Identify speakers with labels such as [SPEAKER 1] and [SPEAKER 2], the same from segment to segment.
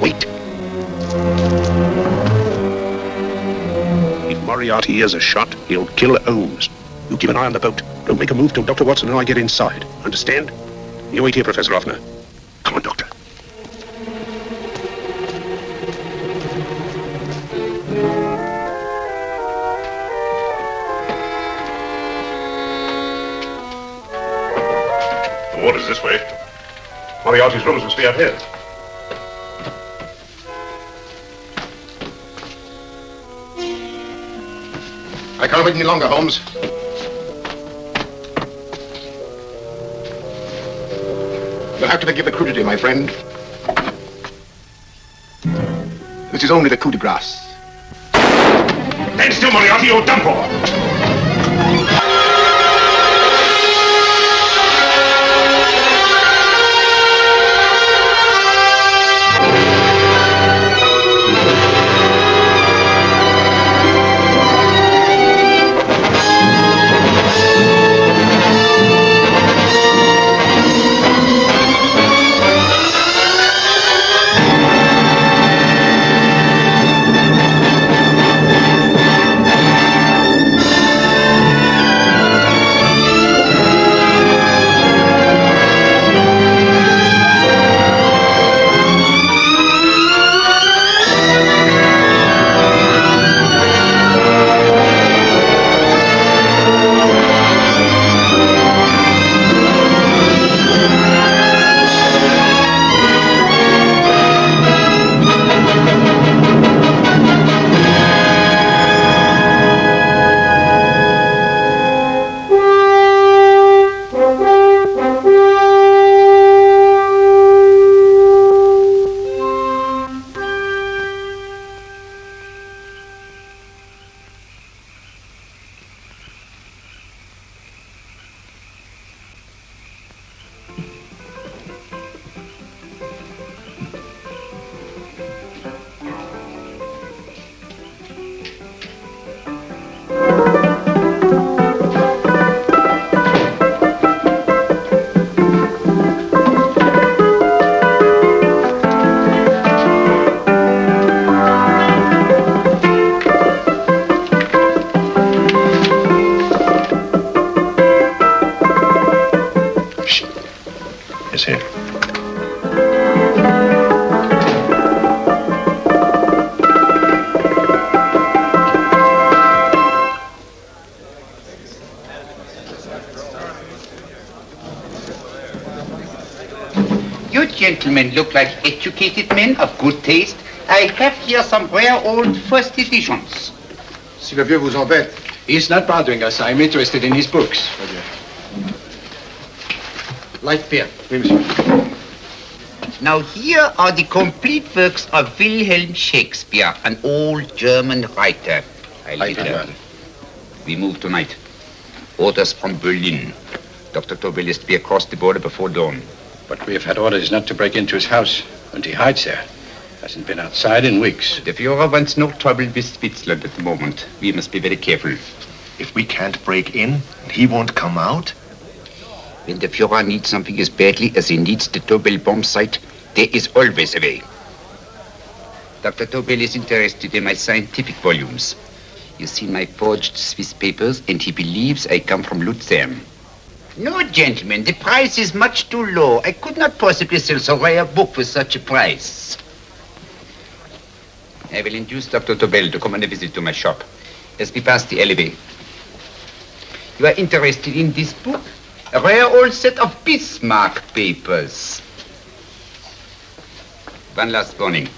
[SPEAKER 1] Wait. If Moriarty hears a shot, he'll kill Holmes. You keep an eye on the boat. Don't make a move till Dr. Watson and I get inside. Understand? You wait here, Professor Hoffner. Come on, Doctor.
[SPEAKER 2] The water's this way. Moriarty's rooms must be out here.
[SPEAKER 1] I can't wait any longer, Holmes. You'll have to forgive the crudity, my friend. This is only the coup de grace.
[SPEAKER 2] Stand still, Moriarty, or dump her!
[SPEAKER 3] Gentlemen look like educated men of good taste. I have here some rare old first editions.
[SPEAKER 1] Si le vieux vous embête.
[SPEAKER 4] He's not bothering us. I'm interested in his books. Light beer.
[SPEAKER 1] Oui, monsieur.
[SPEAKER 3] Now here are the complete works of Wilhelm Shakespeare, an old German writer. We move tonight. Orders from Berlin. Dr. Tobel is to be across the border before dawn.
[SPEAKER 4] But we have had orders not to break into his house, and he hides there. Hasn't been outside in weeks.
[SPEAKER 3] The Führer wants no trouble with Switzerland at the moment. We must be very careful.
[SPEAKER 5] If we can't break in, he won't come out?
[SPEAKER 3] When the Führer needs something as badly as he needs the Tobel bomb site, there is always a way. Dr. Tobel is interested in my scientific volumes. He's seen my forged Swiss papers, and he believes I come from Lucerne. No, gentlemen, the price is much too low. I could not possibly sell so rare a book for such a price. I will induce Dr. Tobel to come on a visit to my shop as we pass the alleyway. You are interested in this book? A rare old set of Bismarck papers. One last warning.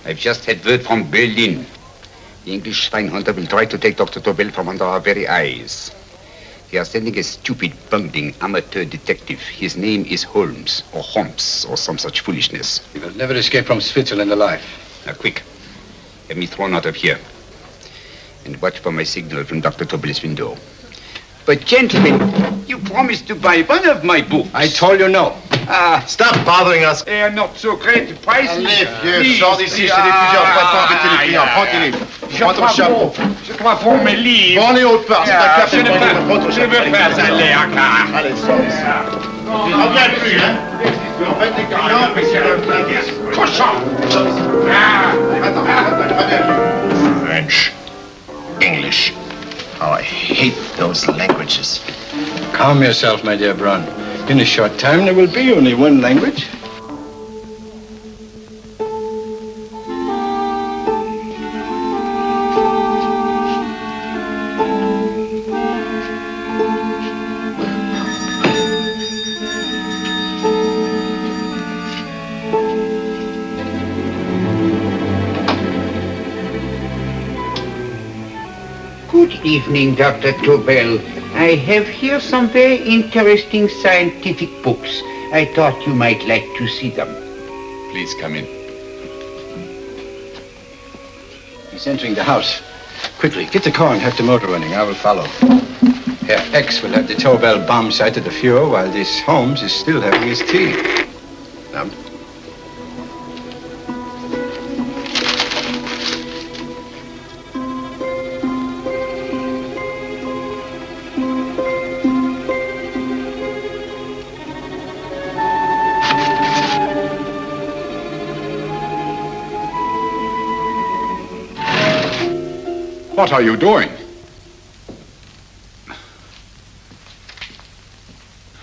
[SPEAKER 3] I've just had word from Berlin. The English Schweinhunter will try to take Dr. Tobel from under our very eyes. They are sending a stupid, bungling amateur detective. His name is Holmes, or some such foolishness.
[SPEAKER 4] He will never escape from Switzerland alive.
[SPEAKER 3] Now, quick. Have me thrown out of here. And watch for my signal from Dr. Tobel's window. But, gentlemen, you promised to buy one of my books.
[SPEAKER 4] I told you no.
[SPEAKER 5] Stop bothering us.
[SPEAKER 3] They are not so great prices.
[SPEAKER 1] Allez, vieux, sors d'ici, c'est d'étudiants. Pas tant embêter les clients. Prends tes livres. Prends ton chapeau.
[SPEAKER 3] Je crois pour mes livres.
[SPEAKER 1] Prends les hautes parts, c'est ta carte.
[SPEAKER 3] Je ne veux pas aller à car.
[SPEAKER 1] Allez, sors d'ici. Reviens plus, hein.
[SPEAKER 2] Push off!
[SPEAKER 5] French. English. Oh, I hate those languages.
[SPEAKER 4] Calm yourself, my dear Braun. In a short time, there will be only one language.
[SPEAKER 3] Good evening, Dr. Tobel. I have here some very interesting scientific books. I thought you might like to see them.
[SPEAKER 6] Please come in.
[SPEAKER 4] He's entering the house. Quickly, get the car and have the motor running. I will follow. Herr X will have the Tobel bomb sight at the Fuhrer while this Holmes is still having his tea. Now,
[SPEAKER 6] What are you doing?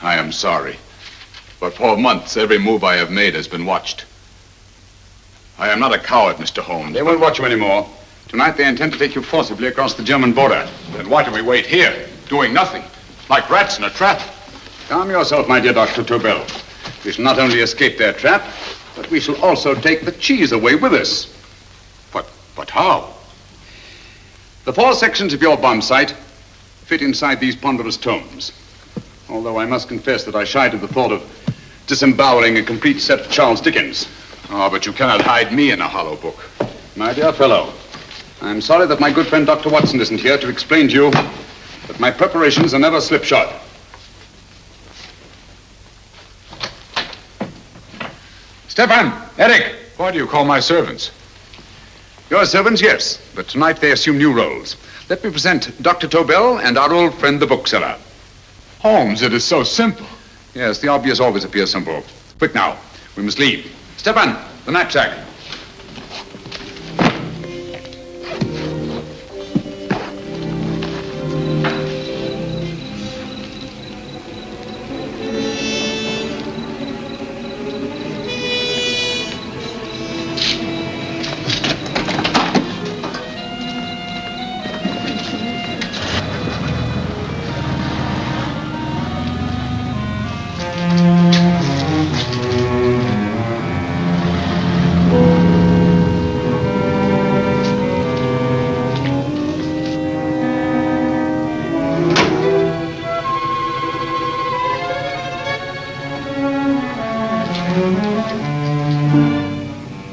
[SPEAKER 6] I am sorry, but for months every move I have made has been watched. I am not a coward, Mr. Holmes.
[SPEAKER 2] They won't watch you anymore. Tonight they intend to take you forcibly across the German border.
[SPEAKER 6] Then why do we wait here, doing nothing, like rats in a trap?
[SPEAKER 2] Calm yourself, my dear Dr. Tobel. We shall not only escape their trap, but we shall also take the cheese away with us.
[SPEAKER 6] But how?
[SPEAKER 2] The 4 sections of your bomb sight fit inside these ponderous tomes. Although I must confess that I shied at the thought of disemboweling a complete set of Charles Dickens.
[SPEAKER 6] Oh, but you cannot hide me in a hollow book.
[SPEAKER 2] My dear fellow, I'm sorry that my good friend Dr. Watson isn't here to explain to you that my preparations are never slipshod.
[SPEAKER 6] Stefan! Eric! Why do you call my servants?
[SPEAKER 2] Your servants, yes, but tonight they assume new roles. Let me present Dr. Tobel and our old friend, the bookseller.
[SPEAKER 6] Holmes, it is so simple.
[SPEAKER 2] Yes, the obvious always appears simple. Quick now, we must leave. Stepan, the knapsack.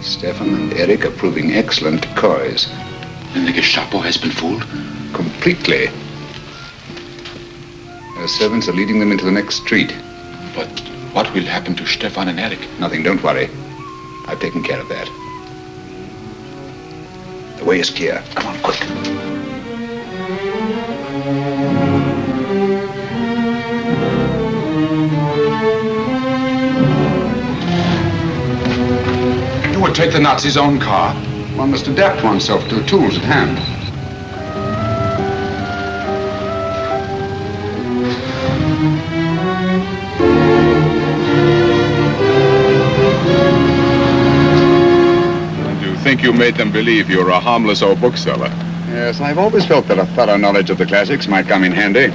[SPEAKER 3] Stefan and Eric are proving excellent decoys.
[SPEAKER 1] Then the Gestapo has been fooled?
[SPEAKER 3] Completely. Their servants are leading them into the next street.
[SPEAKER 1] But what will happen to Stefan and Eric?
[SPEAKER 3] Nothing, don't worry. I've taken care of that. The way is clear. Come on, quick.
[SPEAKER 6] You would take the Nazis' own car?
[SPEAKER 2] One must adapt oneself to the tools at hand.
[SPEAKER 6] You think you made them believe you were a harmless old bookseller?
[SPEAKER 2] Yes, I've always felt that a thorough knowledge of the classics might come in handy.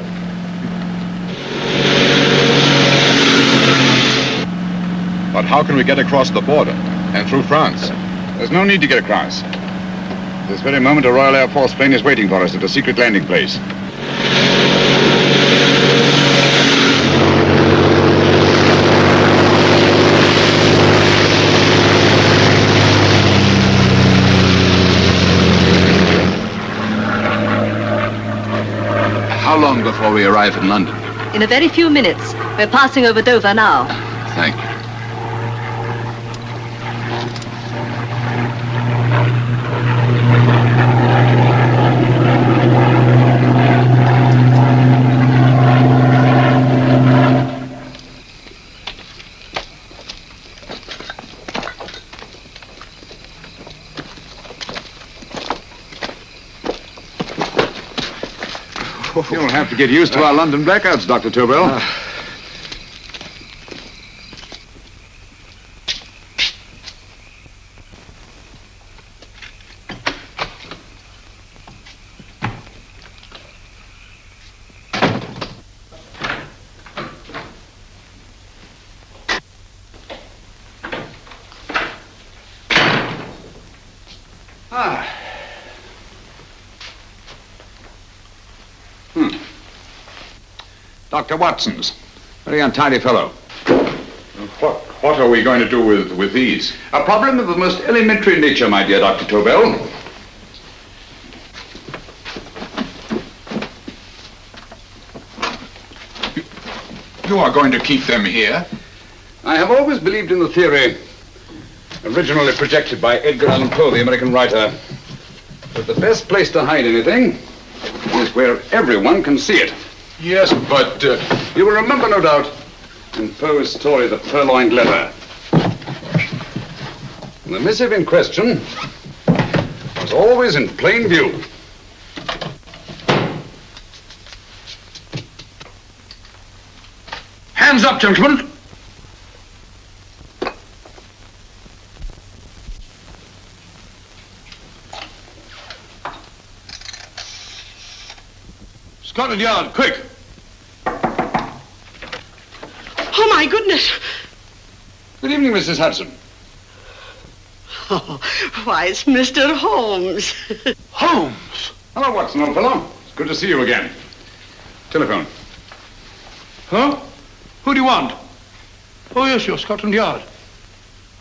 [SPEAKER 6] But how can we get across the border and through France?
[SPEAKER 2] There's no need to get across. At this very moment, a Royal Air Force plane is waiting for us at a secret landing place.
[SPEAKER 6] How long before we arrive in London?
[SPEAKER 7] In a very few minutes. We're passing over Dover now.
[SPEAKER 6] Thank you.
[SPEAKER 2] to get used to our London blackouts, Dr. Tobel. Dr. Watson's. Very untidy fellow.
[SPEAKER 6] What are we going to do with these?
[SPEAKER 2] A problem of the most elementary nature, my dear Dr. Tobel.
[SPEAKER 6] You are going to keep them here?
[SPEAKER 2] I have always believed in the theory, originally projected by Edgar Allan Poe, the American writer, that the best place to hide anything is where everyone can see it.
[SPEAKER 6] Yes, but...
[SPEAKER 2] You will remember, no doubt, in Poe's story, The Purloined Letter. The missive in question was always in plain view.
[SPEAKER 8] Hands up, gentlemen. Scotland Yard, quick.
[SPEAKER 9] Oh, my goodness.
[SPEAKER 2] Good evening, Mrs. Hudson.
[SPEAKER 9] Oh, why, it's Mr. Holmes.
[SPEAKER 8] Holmes.
[SPEAKER 2] Hello, Watson, old fellow. It's good to see you again. Telephone.
[SPEAKER 8] Huh? Who do you want? Oh, yes, you're Scotland Yard.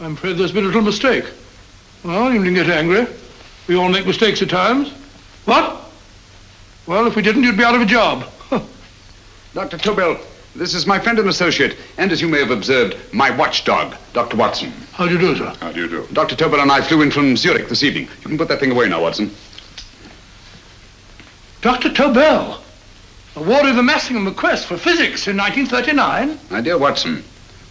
[SPEAKER 8] I'm afraid there's been a little mistake. Well, you needn't get angry. We all make mistakes at times. What? Well, if we didn't, you'd be out of a job.
[SPEAKER 2] Dr. Tobel, this is my friend and associate, and as you may have observed, my watchdog, Dr. Watson.
[SPEAKER 8] How do you do, sir?
[SPEAKER 6] How do you do?
[SPEAKER 2] Dr. Tobel and I flew in from Zurich this evening. You can put that thing away now, Watson.
[SPEAKER 8] Dr. Tobel, awarded the Massingham Bequest for physics in 1939.
[SPEAKER 2] My dear Watson,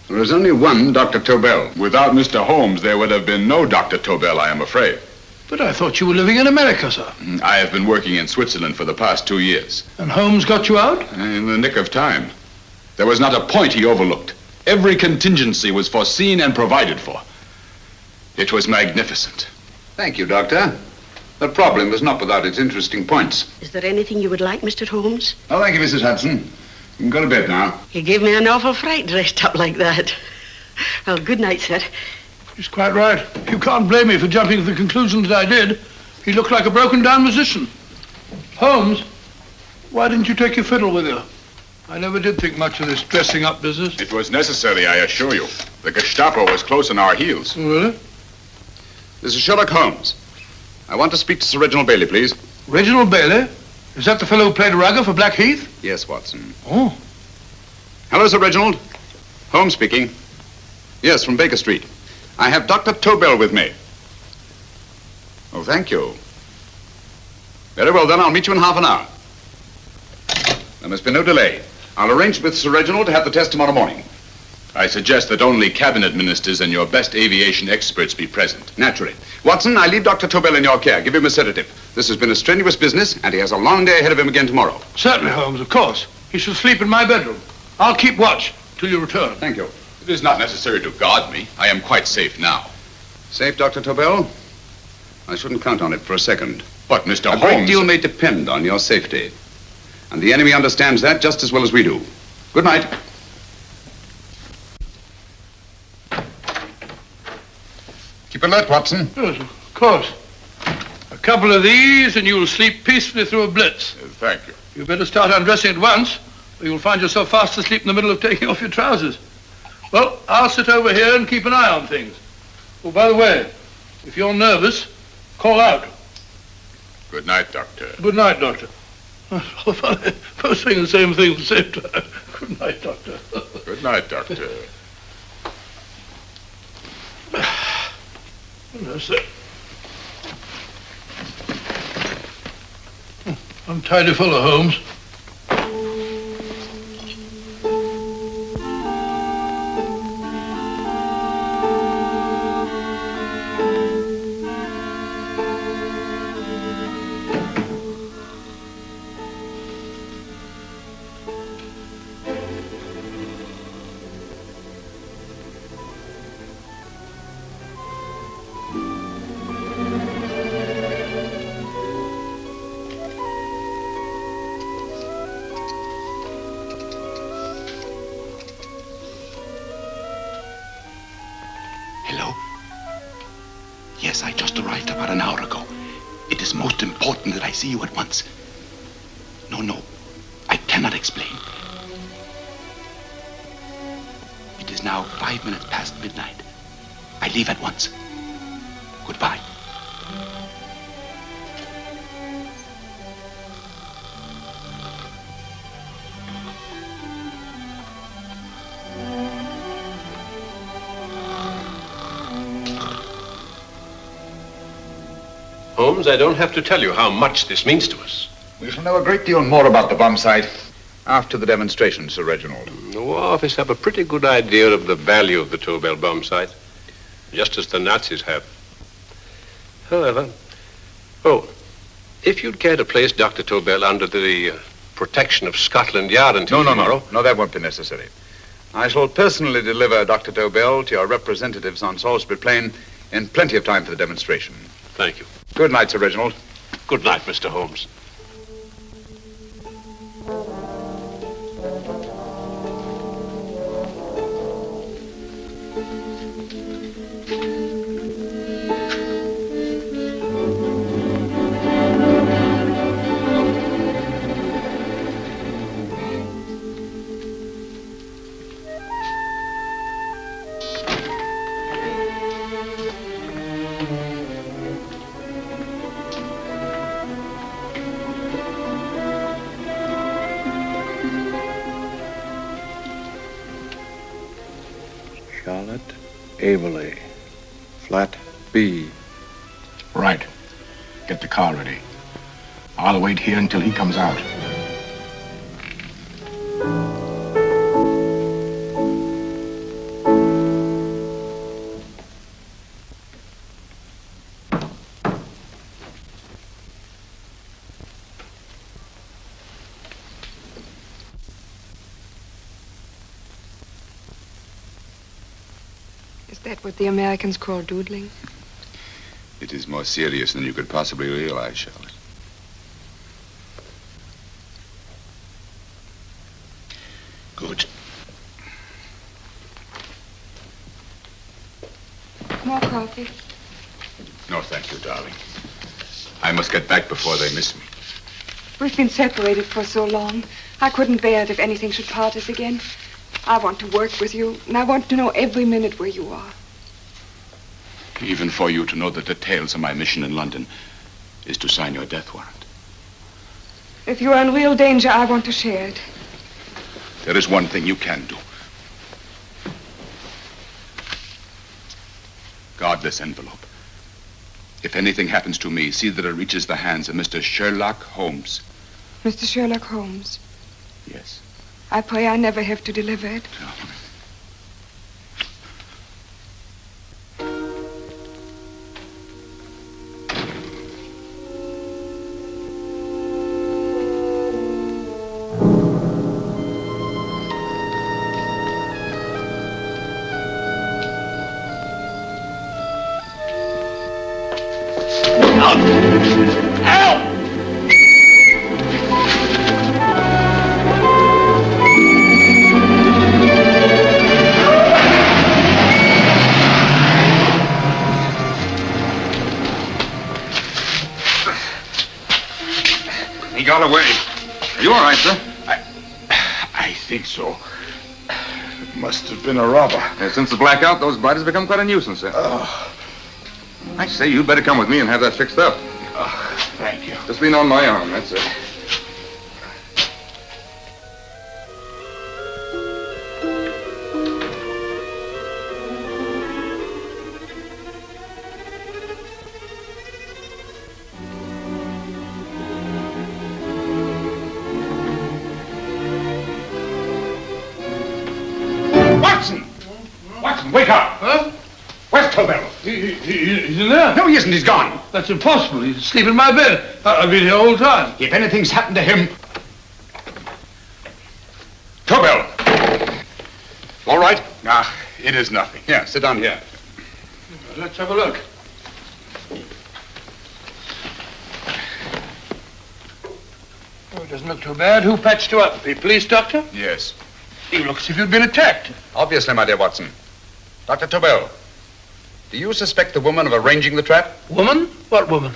[SPEAKER 2] there is only one Dr. Tobel.
[SPEAKER 6] Without Mr. Holmes, there would have been no Dr. Tobel, I am afraid.
[SPEAKER 8] But I thought you were living in America, sir.
[SPEAKER 6] I have been working in Switzerland for the past 2 years.
[SPEAKER 8] And Holmes got you out?
[SPEAKER 6] In the nick of time. There was not a point he overlooked. Every contingency was foreseen and provided for. It was magnificent.
[SPEAKER 2] Thank you, Doctor. The problem was not without its interesting points.
[SPEAKER 9] Is there anything you would like, Mr. Holmes?
[SPEAKER 2] Oh, thank you, Mrs. Hudson. You can go to bed now.
[SPEAKER 9] You gave me an awful fright dressed up like that. Well, good night, sir.
[SPEAKER 8] He's quite right. You can't blame me for jumping to the conclusion that I did. He looked like a broken-down musician. Holmes, why didn't you take your fiddle with you? I never did think much of this dressing-up business.
[SPEAKER 6] It was necessary, I assure you. The Gestapo was close on our heels.
[SPEAKER 8] Oh, really?
[SPEAKER 2] This is Sherlock Holmes. I want to speak to Sir Reginald Bailey, please.
[SPEAKER 8] Reginald Bailey? Is that the fellow who played Rugger for Blackheath?
[SPEAKER 2] Yes, Watson.
[SPEAKER 8] Oh.
[SPEAKER 2] Hello, Sir Reginald. Holmes speaking. Yes, from Baker Street. I have Dr. Tobel with me. Oh, thank you. Very well, then. I'll meet you in half an hour. There must be no delay. I'll arrange with Sir Reginald to have the test tomorrow morning.
[SPEAKER 6] I suggest that only cabinet ministers and your best aviation experts be present.
[SPEAKER 2] Naturally. Watson, I leave Dr. Tobel in your care. Give him a sedative. This has been a strenuous business, and he has a long day ahead of him again tomorrow.
[SPEAKER 8] Certainly, Holmes, of course. He shall sleep in my bedroom. I'll keep watch till you return.
[SPEAKER 2] Thank you.
[SPEAKER 6] It is not necessary to guard me. I am quite safe now.
[SPEAKER 2] Safe, Dr. Tobel? I shouldn't count on it for a second.
[SPEAKER 6] But, Mr.
[SPEAKER 2] A
[SPEAKER 6] Holmes...
[SPEAKER 2] great deal may depend on your safety. And the enemy understands that just as well as we do. Good night. Keep alert, Watson.
[SPEAKER 8] Yes, of course. A couple of these and you'll sleep peacefully through a blitz.
[SPEAKER 6] Thank you.
[SPEAKER 8] You better start undressing at once, or you'll find yourself fast asleep in the middle of taking off your trousers. Well, I'll sit over here and keep an eye on things. Oh, by the way, if you're nervous, call out.
[SPEAKER 6] Good night, Doctor.
[SPEAKER 8] Good night, Doctor. Both saying the same thing at the same time. Good night, Doctor.
[SPEAKER 6] Good night, Doctor.
[SPEAKER 8] That's it. Untidy fellow, Holmes.
[SPEAKER 6] I just arrived about an hour ago. It is most important that I see you at once. No, I cannot explain. It is now 5 minutes past midnight. I leave at once. Goodbye.
[SPEAKER 10] Holmes, I don't have to tell you how much this means to us.
[SPEAKER 2] We shall know a great deal more about the bomb sight after the demonstration, Sir Reginald.
[SPEAKER 10] The War Office have a pretty good idea of the value of the Tobel bomb sight, just as the Nazis have. However, if you'd care to place Dr. Tobel under the protection of Scotland Yard until tomorrow...
[SPEAKER 2] No, that won't be necessary. I shall personally deliver Dr. Tobel to your representatives on Salisbury Plain in plenty of time for the demonstration.
[SPEAKER 10] Thank you.
[SPEAKER 2] Good night, Sir Reginald.
[SPEAKER 10] Good night, Mr. Holmes.
[SPEAKER 11] Averley. Flat B.
[SPEAKER 1] Right. Get the car ready. I'll wait here until he comes out.
[SPEAKER 12] Is that what the Americans call doodling?
[SPEAKER 2] It is more serious than you could possibly realize, Charlotte.
[SPEAKER 1] Good.
[SPEAKER 12] More coffee?
[SPEAKER 2] No, thank you, darling. I must get back before they miss me.
[SPEAKER 12] We've been separated for so long. I couldn't bear it if anything should part us again. I want to work with you, and I want to know every minute where you are.
[SPEAKER 6] Even for you to know the details of my mission in London is to sign your death warrant.
[SPEAKER 12] If you are in real danger, I want to share it.
[SPEAKER 6] There is one thing you can do. Guard this envelope. If anything happens to me, see that it reaches the hands of Mr. Sherlock Holmes.
[SPEAKER 12] Mr. Sherlock Holmes.
[SPEAKER 6] Yes.
[SPEAKER 12] I pray I never have to deliver it.
[SPEAKER 2] He got away. Are you all right, sir?
[SPEAKER 1] I think so. It must have been a robber.
[SPEAKER 2] Since the blackout, those bodies have become quite a nuisance, sir. I say, you'd better come with me and have that fixed up.
[SPEAKER 1] Thank you.
[SPEAKER 2] Just lean on my arm, that's it.
[SPEAKER 1] Watson, wake up!
[SPEAKER 8] Huh?
[SPEAKER 1] Where's Tobel?
[SPEAKER 8] He's in there.
[SPEAKER 1] No, he isn't. He's gone.
[SPEAKER 8] That's impossible. He's asleep in my bed. I've been here all the time.
[SPEAKER 1] If anything's happened to him... Tobel!
[SPEAKER 2] All right? It is nothing. Yeah, sit down here.
[SPEAKER 8] Let's have a look. Oh, it doesn't look too bad. Who patched you up? The police doctor?
[SPEAKER 2] Yes.
[SPEAKER 8] You look as if you'd been attacked.
[SPEAKER 2] Obviously, my dear Watson. Dr. Tobel. Do you suspect the woman of arranging the trap?
[SPEAKER 8] Woman? What woman?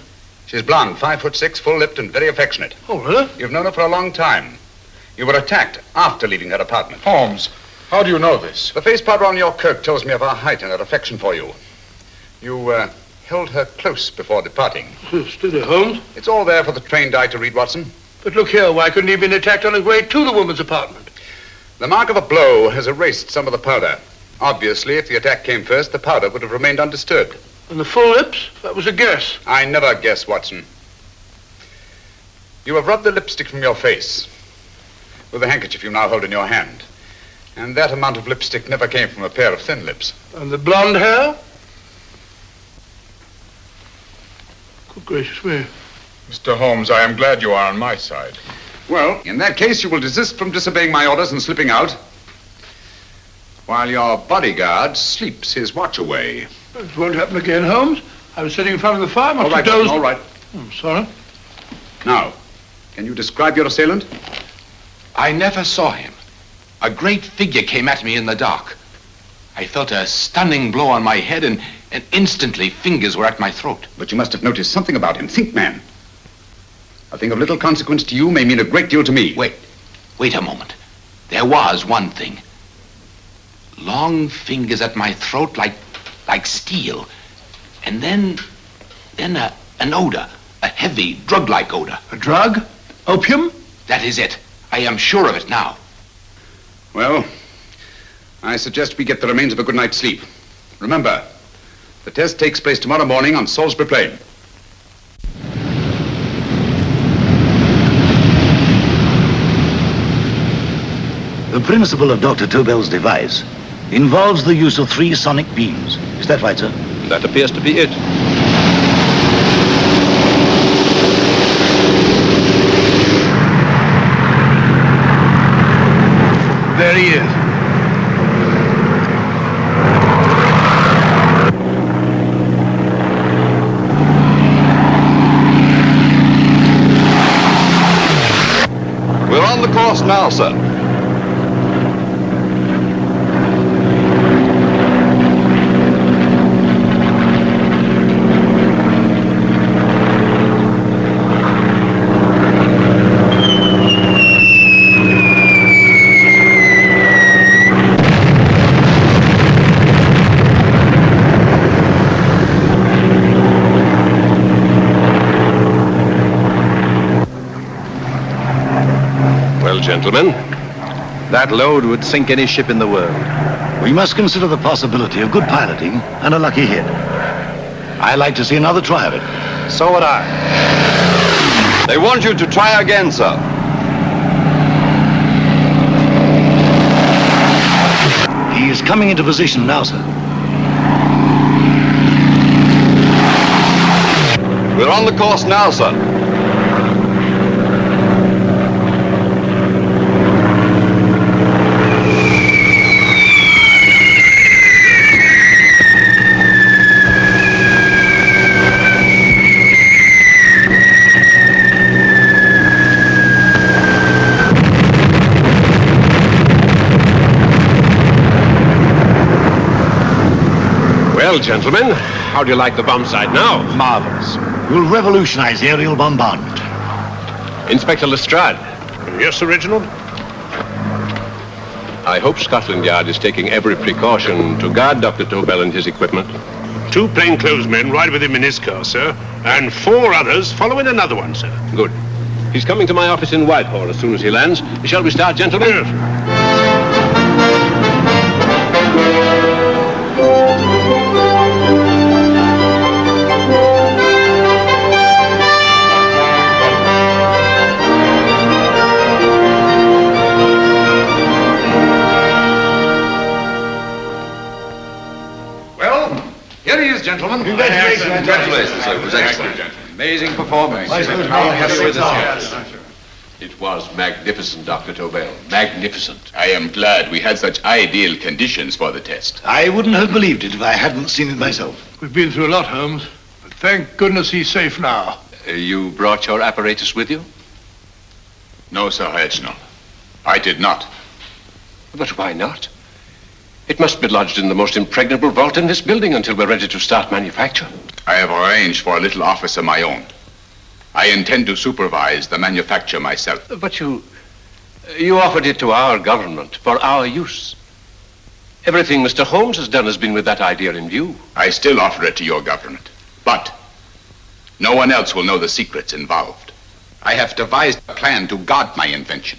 [SPEAKER 2] She's blonde, 5'6", full-lipped, and very affectionate.
[SPEAKER 8] Oh, really?
[SPEAKER 2] You've known her for a long time. You were attacked after leaving her apartment.
[SPEAKER 6] Holmes, how do you know this?
[SPEAKER 2] The face powder on your coat tells me of her height and her affection for you. You held her close before departing.
[SPEAKER 8] Steady, Holmes.
[SPEAKER 2] It's all there for the trained eye to read, Watson.
[SPEAKER 8] But look here, why couldn't he have been attacked on his way to the woman's apartment?
[SPEAKER 2] The mark of a blow has erased some of the powder. Obviously, if the attack came first, the powder would have remained undisturbed.
[SPEAKER 8] And the full lips? That was a guess.
[SPEAKER 2] I never guess, Watson. You have rubbed the lipstick from your face with the handkerchief you now hold in your hand. And that amount of lipstick never came from a pair of thin lips.
[SPEAKER 8] And the blonde hair? Good gracious me.
[SPEAKER 6] Mr. Holmes, I am glad you are on my side.
[SPEAKER 2] Well, in that case, you will desist from disobeying my orders and slipping out, while your bodyguard sleeps his watch away.
[SPEAKER 8] It won't happen again, Holmes. I was sitting in front of the fire.
[SPEAKER 2] All right, Watson, all right.
[SPEAKER 8] I'm sorry.
[SPEAKER 2] Now, can you describe your assailant?
[SPEAKER 13] I never saw him. A great figure came at me in the dark. I felt a stunning blow on my head, and instantly fingers were at my throat.
[SPEAKER 2] But you must have noticed something about him. Think, man. A thing of little consequence to you may mean a great deal to me.
[SPEAKER 13] Wait a moment. There was one thing. Long fingers at my throat like steel. And then an odor. A heavy, drug-like odor.
[SPEAKER 8] A drug? Opium?
[SPEAKER 13] That is it. I am sure of it now.
[SPEAKER 2] Well, I suggest we get the remains of a good night's sleep. Remember, the test takes place tomorrow morning on Salisbury Plain.
[SPEAKER 14] The principle of Dr. Tobel's device involves the use of 3 sonic beams. Is that right, sir?
[SPEAKER 10] That appears to be it.
[SPEAKER 8] There he is.
[SPEAKER 15] We're on the course now, sir.
[SPEAKER 10] Gentlemen, that load would sink any ship in the world.
[SPEAKER 14] We must consider the possibility of good piloting and a lucky hit. I like to see another try of it.
[SPEAKER 10] So would I.
[SPEAKER 15] They want you to try again, sir.
[SPEAKER 14] He is coming into position now, sir.
[SPEAKER 15] We're on the course now, sir.
[SPEAKER 10] Well, gentlemen, how do you like the bomb sight now?
[SPEAKER 14] Marvelous. We'll revolutionize aerial bombardment.
[SPEAKER 10] Inspector Lestrade.
[SPEAKER 1] Yes, Sir Reginald?
[SPEAKER 10] I hope Scotland Yard is taking every precaution to guard Dr. Tobel and his equipment.
[SPEAKER 1] 2 plainclothesmen ride with him in his car, sir, and 4 others follow in another one, sir.
[SPEAKER 10] Good. He's coming to my office in Whitehall as soon as he lands. Shall we start, gentlemen?
[SPEAKER 1] Yes.
[SPEAKER 2] Here he is, gentlemen.
[SPEAKER 15] Congratulations, sir. It was excellent.
[SPEAKER 2] Amazing performance.
[SPEAKER 6] It was magnificent, Dr. Tobel. Magnificent.
[SPEAKER 16] I am glad we had such ideal conditions for the test.
[SPEAKER 14] I wouldn't have believed it if I hadn't seen it myself.
[SPEAKER 8] We've been through a lot, Holmes. But thank goodness he's safe now.
[SPEAKER 13] You brought your apparatus with you?
[SPEAKER 16] No, Sir Reginald. I did not.
[SPEAKER 10] But why not? It must be lodged in the most impregnable vault in this building until we're ready to start manufacture.
[SPEAKER 16] I have arranged for a little office of my own. I intend to supervise the manufacture myself.
[SPEAKER 10] But you offered it to our government for our use. Everything Mr. Holmes has done has been with that idea in view.
[SPEAKER 16] I still offer it to your government. But no one else will know the secrets involved. I have devised a plan to guard my invention.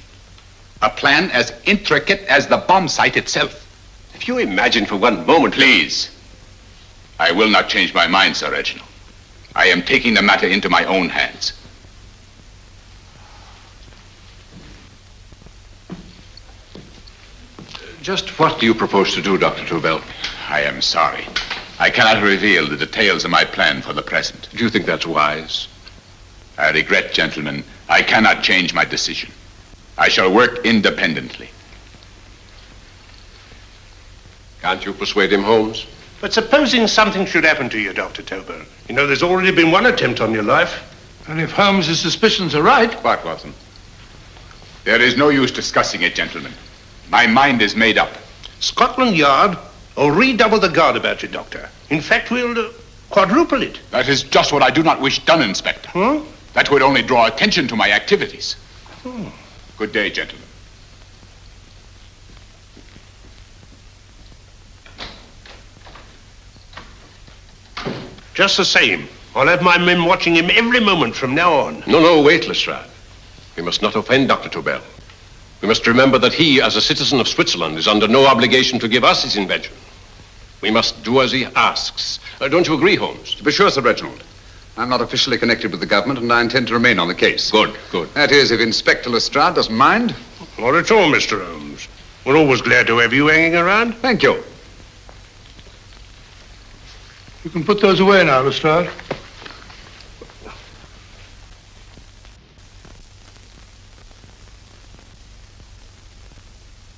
[SPEAKER 16] A plan as intricate as the bomb sight itself.
[SPEAKER 10] If you imagine for one moment...
[SPEAKER 16] Please. I will not change my mind, Sir Reginald. I am taking the matter into my own hands.
[SPEAKER 10] Just what do you propose to do, Dr. Tobel?
[SPEAKER 16] I am sorry. I cannot reveal the details of my plan for the present.
[SPEAKER 10] Do you think that's wise?
[SPEAKER 16] I regret, gentlemen, I cannot change my decision. I shall work independently.
[SPEAKER 10] Can't you persuade him, Holmes?
[SPEAKER 17] But supposing something should happen to you, Dr. Tobel. You know, there's already been one attempt on your life.
[SPEAKER 8] And if Holmes' suspicions are right...
[SPEAKER 16] What, Watson? There is no use discussing it, gentlemen. My mind is made up.
[SPEAKER 17] Scotland Yard will redouble the guard about you, Doctor. In fact, we'll quadruple it.
[SPEAKER 16] That is just what I do not wish done, Inspector.
[SPEAKER 17] Huh?
[SPEAKER 16] That would only draw attention to my activities. Good day, gentlemen.
[SPEAKER 17] Just the same, I'll have my men watching him every moment from now on.
[SPEAKER 10] No, wait, Lestrade. We must not offend Dr. Tobel. We must remember that he, as a citizen of Switzerland, is under no obligation to give us his invention. We must do as he asks. Don't you agree, Holmes?
[SPEAKER 2] To be sure, Sir Reginald. I'm not officially connected with the government, and I intend to remain on the case.
[SPEAKER 10] Good.
[SPEAKER 2] That is, if Inspector Lestrade doesn't mind.
[SPEAKER 17] Not at all, Mr. Holmes. We're always glad to have you hanging around.
[SPEAKER 2] Thank you.
[SPEAKER 8] You can put those away now, Lestrade.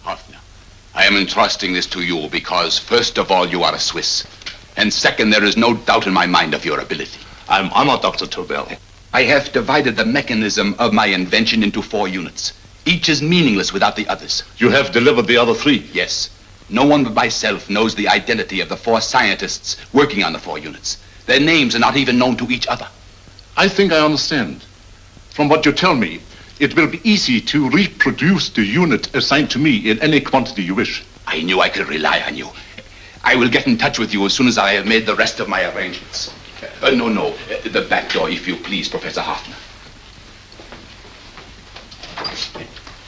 [SPEAKER 16] Hoffner, I am entrusting this to you because, first of all, you are a Swiss. And second, there is no doubt in my mind of your ability.
[SPEAKER 13] I'm honored, Dr. Tobel.
[SPEAKER 16] I have divided the mechanism of my invention into 4 units. Each is meaningless without the others.
[SPEAKER 13] You have delivered the other 3?
[SPEAKER 16] Yes. No one but myself knows the identity of the 4 scientists working on the 4 units. Their names are not even known to each other.
[SPEAKER 6] I think I understand. From what you tell me, it will be easy to reproduce the unit assigned to me in any quantity you wish.
[SPEAKER 16] I knew I could rely on you. I will get in touch with you as soon as I have made the rest of my arrangements. No. The back door, if you please, Professor Hoffner.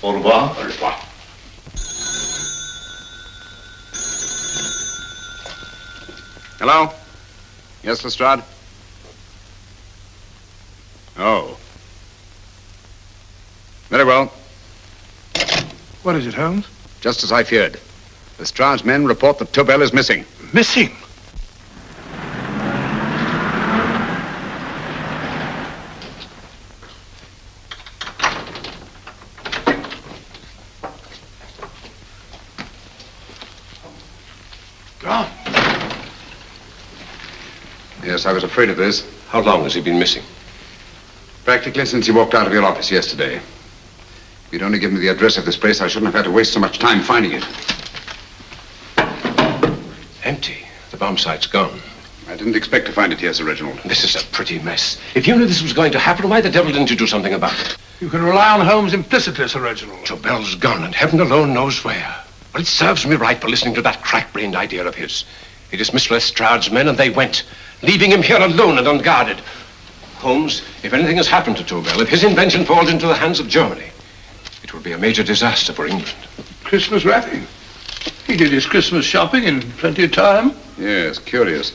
[SPEAKER 13] Au revoir.
[SPEAKER 16] Au revoir.
[SPEAKER 2] Hello? Yes, Lestrade? Oh. Very well.
[SPEAKER 8] What is it, Holmes?
[SPEAKER 2] Just as I feared. Lestrade's men report that Tobel is missing.
[SPEAKER 8] Missing? Gone.
[SPEAKER 2] Yes, I was afraid of this.
[SPEAKER 10] How long has he been missing?
[SPEAKER 2] Practically since he walked out of your office yesterday. If you'd only given me the address of this place, I shouldn't have had to waste so much time finding it.
[SPEAKER 10] Empty. The bomb site's gone.
[SPEAKER 2] I didn't expect to find it here, Sir Reginald.
[SPEAKER 10] This is a pretty mess. If you knew this was going to happen, why the devil didn't you do something about it?
[SPEAKER 8] You can rely on Holmes implicitly, Sir Reginald.
[SPEAKER 10] Tobel's gone, and heaven alone knows where. But it serves me right for listening to that crack-brained idea of his. He dismissed Lestrade's men, and they went, leaving him here alone and unguarded. Holmes, if anything has happened to Tobel, if his invention falls into the hands of Germany, it will be a major disaster for England.
[SPEAKER 8] Christmas wrapping. He did his Christmas shopping in plenty of time.
[SPEAKER 2] Yes, curious.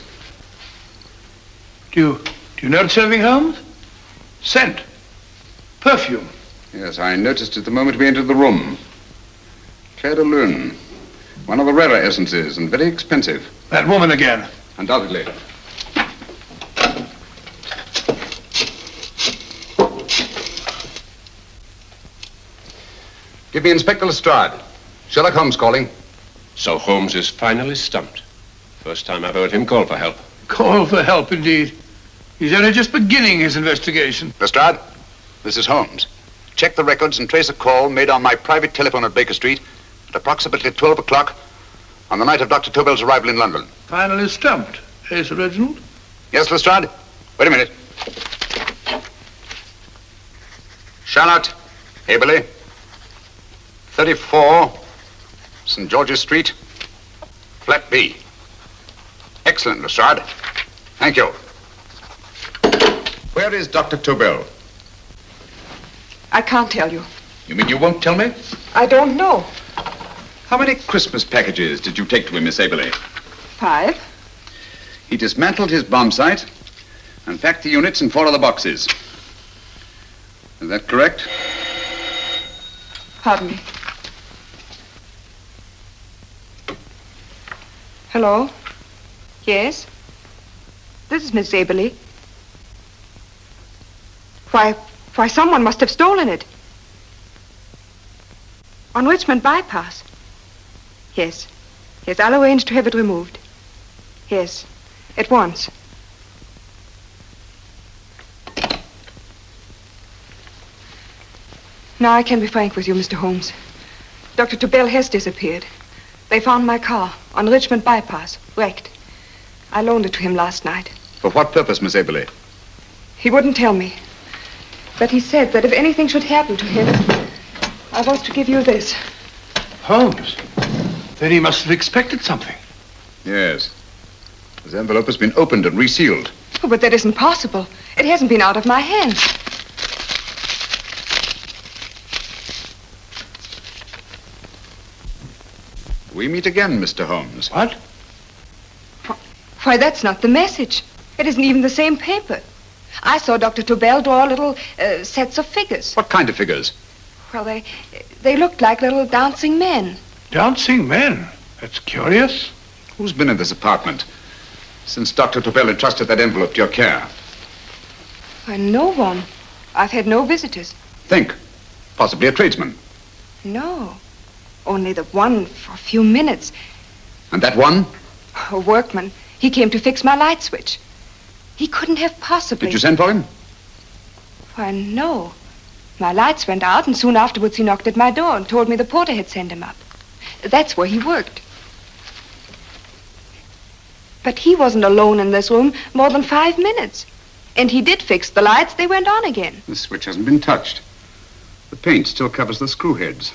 [SPEAKER 8] Do you notice anything, Holmes? Scent. Perfume.
[SPEAKER 2] Yes, I noticed it the moment we entered the room. Clair de Lune. One of the rarer essences, and very expensive.
[SPEAKER 8] That woman again.
[SPEAKER 2] Undoubtedly. Give me Inspector Lestrade. Sherlock Holmes calling.
[SPEAKER 10] So Holmes is finally stumped. First time I've heard him call for help.
[SPEAKER 8] Call for help, indeed. He's only just beginning his investigation.
[SPEAKER 2] Lestrade, this is Holmes. Check the records and trace a call made on my private telephone at Baker Street at approximately 12 o'clock on the night of Dr. Tobel's arrival in London.
[SPEAKER 8] Finally stumped. Eh, Sir Reginald?
[SPEAKER 2] Yes, Lestrade? Wait a minute. Charlotte, Aberley, 34, St. George's Street, flat B. Excellent, Lestrade. Thank you. Where is Dr. Tobel?
[SPEAKER 12] I can't tell you.
[SPEAKER 2] You mean you won't tell me?
[SPEAKER 12] I don't know.
[SPEAKER 2] How many Christmas packages did you take to him, Miss Aberley?
[SPEAKER 12] 5.
[SPEAKER 2] He dismantled his bomb site and packed the units in 4 other boxes. Is that correct?
[SPEAKER 12] Pardon me. Hello? Yes? This is Miss Aberley. Why, someone must have stolen it. On Richmond Bypass. Yes. Yes, I'll arrange to have it removed. Yes, at once. Now I can be frank with you, Mr. Holmes. Dr. Tobel has disappeared. They found my car on Richmond Bypass, wrecked. I loaned it to him last night.
[SPEAKER 2] For what purpose, Miss Aberley?
[SPEAKER 12] He wouldn't tell me. But he said that if anything should happen to him, I was to give you this.
[SPEAKER 8] Holmes? Then he must have expected something.
[SPEAKER 2] Yes. His envelope has been opened and resealed.
[SPEAKER 12] Oh, but that isn't possible. It hasn't been out of my hands.
[SPEAKER 2] We meet again, Mr. Holmes.
[SPEAKER 8] What?
[SPEAKER 12] Why, that's not the message. It isn't even the same paper. I saw Dr. Tobel draw little sets of figures.
[SPEAKER 2] What kind of figures?
[SPEAKER 12] Well, they looked like little dancing men.
[SPEAKER 8] Dancing men? That's curious.
[SPEAKER 2] Who's been in this apartment since Dr. Tobel entrusted that envelope to your care?
[SPEAKER 12] Why, no one. I've had no visitors.
[SPEAKER 2] Think. Possibly a tradesman.
[SPEAKER 12] No. Only the one for a few minutes.
[SPEAKER 2] And that one?
[SPEAKER 12] A workman. He came to fix my light switch. He couldn't have possibly...
[SPEAKER 2] Did you send for him?
[SPEAKER 12] Why, no. My lights went out, and soon afterwards he knocked at my door and told me the porter had sent him up. That's where he worked. But he wasn't alone in this room more than 5 minutes. And he did fix the lights. They went on again.
[SPEAKER 2] The switch hasn't been touched. The paint still covers the screw heads.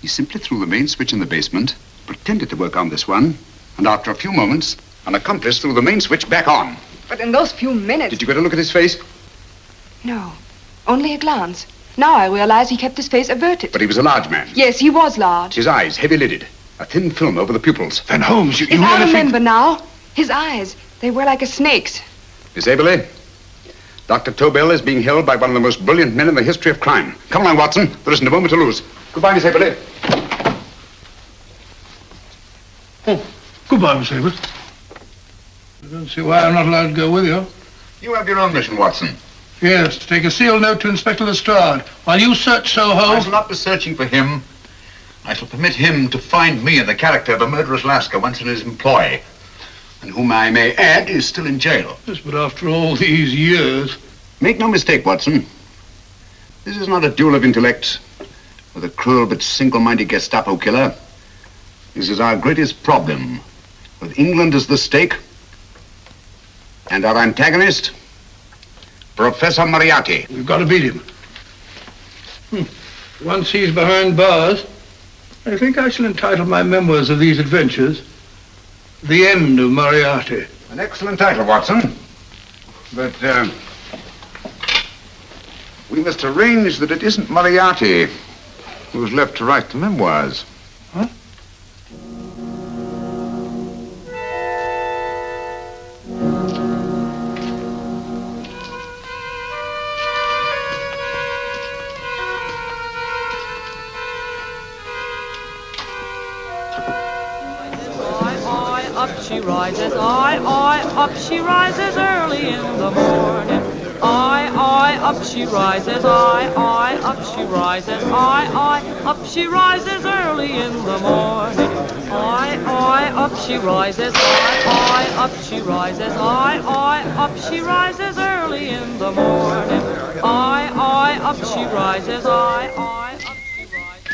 [SPEAKER 2] He simply threw the main switch in the basement, pretended to work on this one, and after a few moments, an accomplice threw the main switch back on.
[SPEAKER 12] But in those few minutes...
[SPEAKER 2] Did you get a look at his face?
[SPEAKER 12] No, only a glance. Now I realize he kept his face averted.
[SPEAKER 2] But he was a large man.
[SPEAKER 12] Yes, he was large.
[SPEAKER 2] His eyes heavy-lidded, a thin film over the pupils.
[SPEAKER 8] Then Holmes, you
[SPEAKER 12] Yes,
[SPEAKER 8] really
[SPEAKER 12] I remember
[SPEAKER 8] think...
[SPEAKER 12] now. His eyes, they were like a snake's.
[SPEAKER 2] Miss Aberley, Dr. Tobel is being held by one of the most brilliant men in the history of crime. Come along, Watson. There isn't a moment to lose. Goodbye, Miss Aberley.
[SPEAKER 8] Oh, goodbye, Miss Aberley. I don't see why I'm not allowed to go with you.
[SPEAKER 2] You have your own mission, Watson.
[SPEAKER 8] Yes, to take a sealed note to Inspector Lestrade while you search Soho.
[SPEAKER 18] I shall not be searching for him. I shall permit him to find me in the character of a murderous Lascar once in his employ, and whom I may add is still in jail.
[SPEAKER 8] Yes, but after all these years...
[SPEAKER 2] Make no mistake, Watson. This is not a duel of intellects with a cruel but single-minded Gestapo killer. This is our greatest problem, with England as the stake, and our antagonist, Professor Moriarty.
[SPEAKER 8] We've got to beat him. Once he's behind bars, I think I shall entitle my memoirs of these adventures, The End of Moriarty.
[SPEAKER 2] An excellent title, Watson. But, we must arrange that it isn't Moriarty who's left to write the memoirs.
[SPEAKER 8] Huh?
[SPEAKER 19] Up she rises, up she rises early in the morning. Up she rises, up she rises, up she rises early in the morning. Up she rises, up she rises, up she rises early in the morning. Up she rises, up she rises.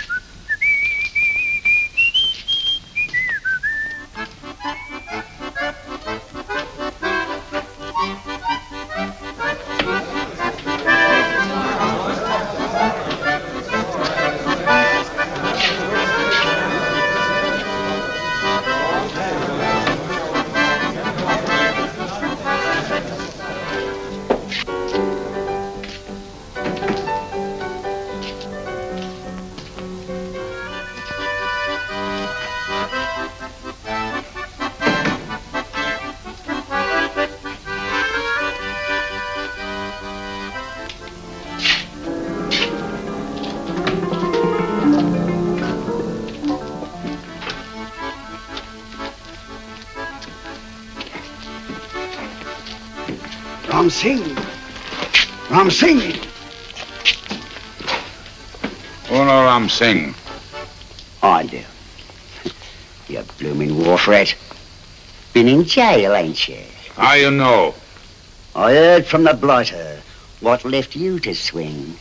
[SPEAKER 20] Ram Singh. Ram Singh.
[SPEAKER 16] Uno Ram Singh.
[SPEAKER 20] I do. You blooming wharf rat. Been in jail, ain't you?
[SPEAKER 16] How you know?
[SPEAKER 20] I heard from the blighter what left you to swing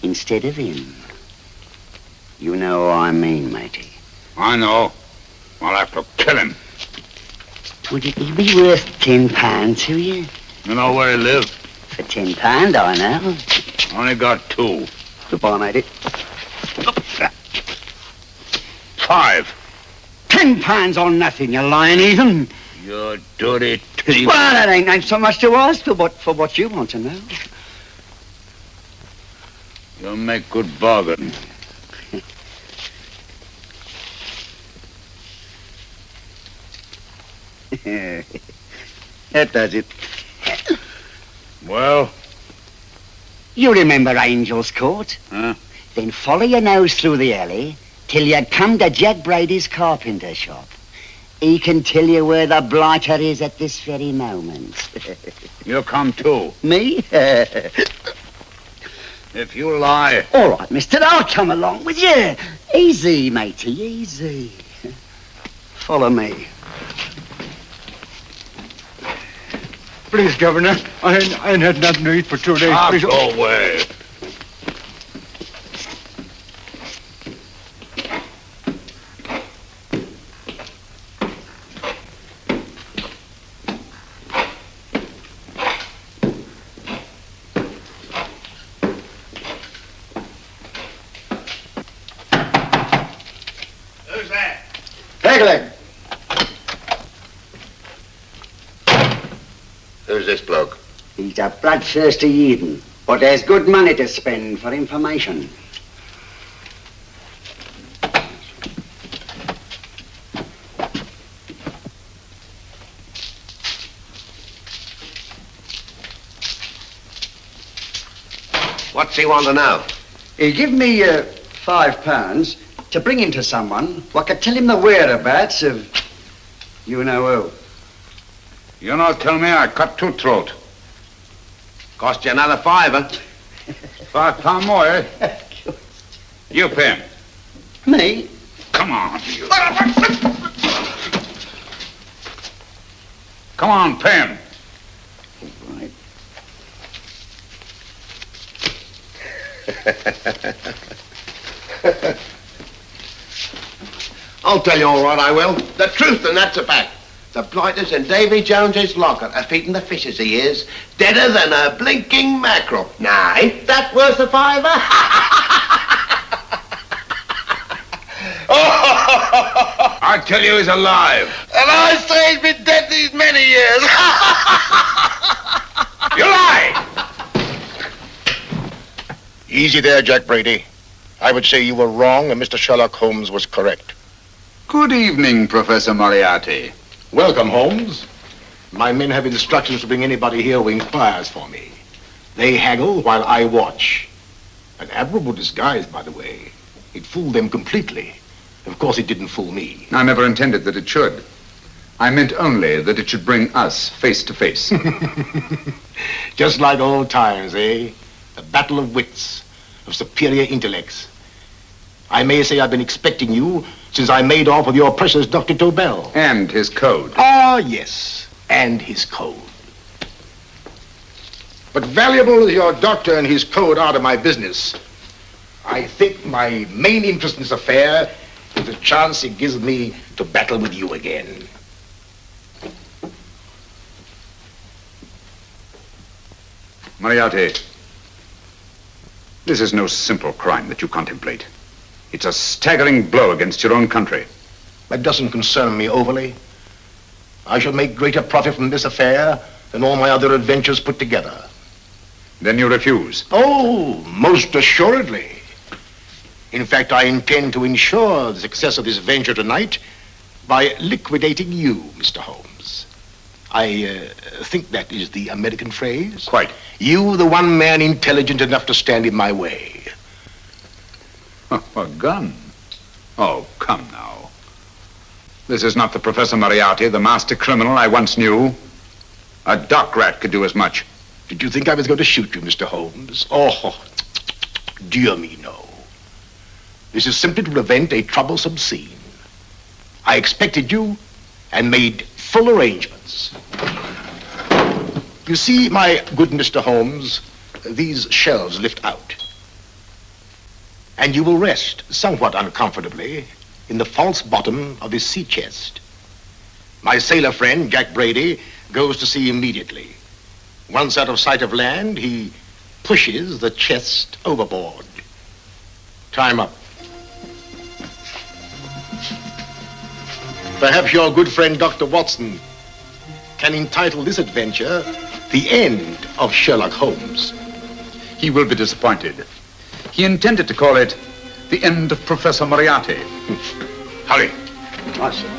[SPEAKER 20] instead of him. You know what I mean, matey.
[SPEAKER 16] I know. I'll have to kill him.
[SPEAKER 20] Would it be worth £10 to you?
[SPEAKER 16] You know where he lives?
[SPEAKER 20] For £10, I know.
[SPEAKER 16] Only got 2.
[SPEAKER 20] Goodbye, matey.
[SPEAKER 16] 5.
[SPEAKER 20] £10 on nothing, you lying heathen.
[SPEAKER 16] You dirty thief.
[SPEAKER 20] Well, that ain't so much to ask for what you want to know.
[SPEAKER 16] You make good bargain.
[SPEAKER 20] That does it.
[SPEAKER 16] Well?
[SPEAKER 20] You remember Angel's Court?
[SPEAKER 16] Huh?
[SPEAKER 20] Then follow your nose through the alley till you come to Jack Brady's carpenter shop. He can tell you where the blighter is at this very moment.
[SPEAKER 16] You come too.
[SPEAKER 20] Me?
[SPEAKER 16] If you lie...
[SPEAKER 20] All right, mister, I'll come along with you. Easy, matey, easy. Follow me.
[SPEAKER 11] Please, Governor, I ain't had nothing to eat for 2 days. Please.
[SPEAKER 16] Go away.
[SPEAKER 17] Who's that?
[SPEAKER 20] Pegleg.
[SPEAKER 17] Who's this bloke?
[SPEAKER 20] He's a bloodthirsty heathen, but there's good money to spend for information.
[SPEAKER 17] What's he want to know?
[SPEAKER 20] He give me £5 to bring him to someone who could tell him the whereabouts of you know who.
[SPEAKER 16] You not tell me I cut 2 throat.
[SPEAKER 17] Cost you another £5.
[SPEAKER 16] £5 more, eh? You pay him.
[SPEAKER 20] Me?
[SPEAKER 16] Come on, you. Come on, pay him.
[SPEAKER 20] Right.
[SPEAKER 17] I'll tell you all right, I will. The truth, and that's a fact. The blighters in Davy Jones's locker are feeding the fishes, he is. Deader than a blinking mackerel. Now, ain't that worth a £5?
[SPEAKER 16] I tell you he's alive.
[SPEAKER 17] And I say he's been dead these many years.
[SPEAKER 16] You lie!
[SPEAKER 5] Easy there, Jack Brady. I would say you were wrong and Mr. Sherlock Holmes was correct.
[SPEAKER 16] Good evening, Professor Moriarty.
[SPEAKER 10] Welcome, Holmes. My men have instructions to bring anybody here who inquires for me. They haggle while I watch. An admirable disguise, by the way. It fooled them completely. Of course, it didn't fool me.
[SPEAKER 2] I never intended that it should. I meant only that it should bring us face to face.
[SPEAKER 10] Just like old times, eh? The battle of wits, of superior intellects. I may say I've been expecting you since I made off with your precious Dr. Tobel.
[SPEAKER 2] And his code.
[SPEAKER 10] Ah, yes, and his code. But valuable as your doctor and his code are to my business, I think my main interest in this affair is the chance it gives me to battle with you again.
[SPEAKER 2] Moriarty, this is no simple crime that you contemplate. It's a staggering blow against your own country.
[SPEAKER 10] That doesn't concern me overly. I shall make greater profit from this affair than all my other adventures put together.
[SPEAKER 2] Then you refuse?
[SPEAKER 10] Oh, most assuredly. In fact, I intend to ensure the success of this venture tonight by liquidating you, Mr. Holmes. I think that is the American phrase.
[SPEAKER 2] Quite.
[SPEAKER 10] You, the one man intelligent enough to stand in my way.
[SPEAKER 2] A gun? Oh, come now. This is not the Professor Moriarty, the master criminal I once knew. A dock rat could do as much.
[SPEAKER 5] Did you think I was going to shoot you, Mr. Holmes? Oh, dear me, no. This is simply to prevent a troublesome scene. I expected you and made full arrangements. You see, my good Mr. Holmes, these shelves lift out. And you will rest somewhat uncomfortably in the false bottom of his sea chest. My sailor friend, Jack Brady, goes to sea immediately. Once out of sight of land, he pushes the chest overboard. Time up. Perhaps your good friend, Dr. Watson, can entitle this adventure The End of Sherlock Holmes.
[SPEAKER 6] He will be disappointed. He intended to call it The End of Professor Moriarty. Hurry.
[SPEAKER 5] Right, sir.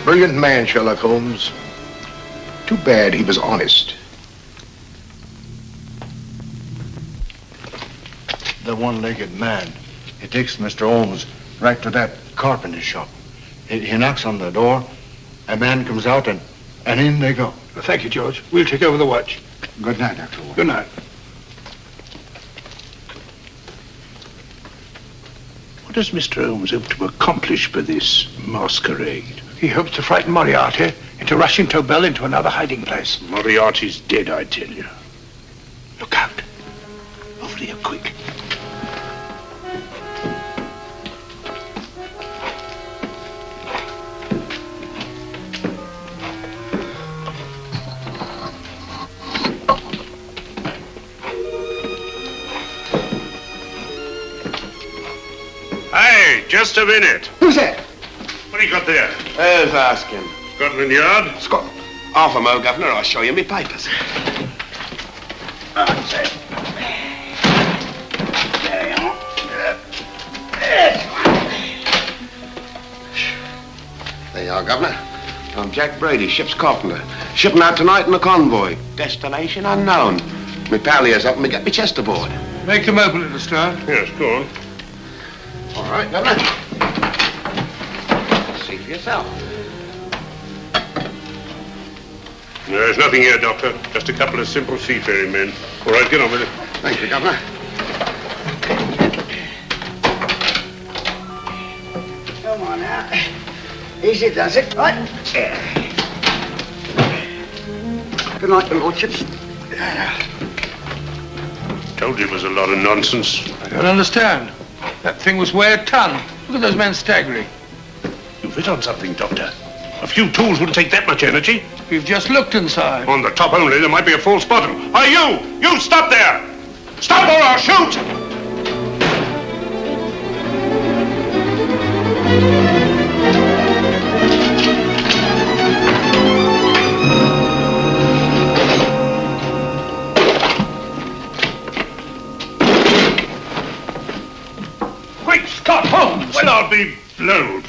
[SPEAKER 5] Brilliant man, Sherlock Holmes. Too bad he was honest.
[SPEAKER 11] The one-legged man. He takes Mr. Holmes right to that carpenter shop. He knocks on the door. A man comes out and in they go.
[SPEAKER 8] Well, thank you, George. We'll take over the watch.
[SPEAKER 11] Good night, Dr. Watson.
[SPEAKER 8] Good night.
[SPEAKER 1] What does Mr. Holmes hope to accomplish by this masquerade?
[SPEAKER 8] He hopes to frighten Moriarty into rushing Tobel into another hiding place.
[SPEAKER 1] Moriarty's dead, I tell you. Look out. Over here, quick. Hey, just a minute.
[SPEAKER 17] Who's that?
[SPEAKER 1] What do you got there?
[SPEAKER 17] Who's asking?
[SPEAKER 1] Scotland Yard?
[SPEAKER 17] Half a mo, Governor. I'll show you me papers.
[SPEAKER 1] That's it.
[SPEAKER 17] There you are. There you are, Governor. I'm Jack Brady, ship's carpenter. Shipping out tonight in a convoy. Destination unknown. My pal here's helping me get my chest aboard.
[SPEAKER 8] Make him open it, Lestrade.
[SPEAKER 1] Yes, go on.
[SPEAKER 17] All right, Governor. See for yourself.
[SPEAKER 1] There's nothing here, Doctor. Just a couple of simple seafaring men. All right, get on with it.
[SPEAKER 17] Thank you, Governor.
[SPEAKER 20] Come on now. Easy does it, right? Good night, your lordships.
[SPEAKER 1] Told you it was a lot of nonsense.
[SPEAKER 8] I don't understand. That thing was way a ton. Look at those men staggering.
[SPEAKER 1] You've hit on something, Doctor. A few tools wouldn't take that much energy.
[SPEAKER 8] We've just looked inside.
[SPEAKER 1] On the top only, there might be a false bottom. Hey, you! You stop there! Stop or I'll shoot!
[SPEAKER 8] Great Scott, Holmes!
[SPEAKER 1] Well, I'll be blowed.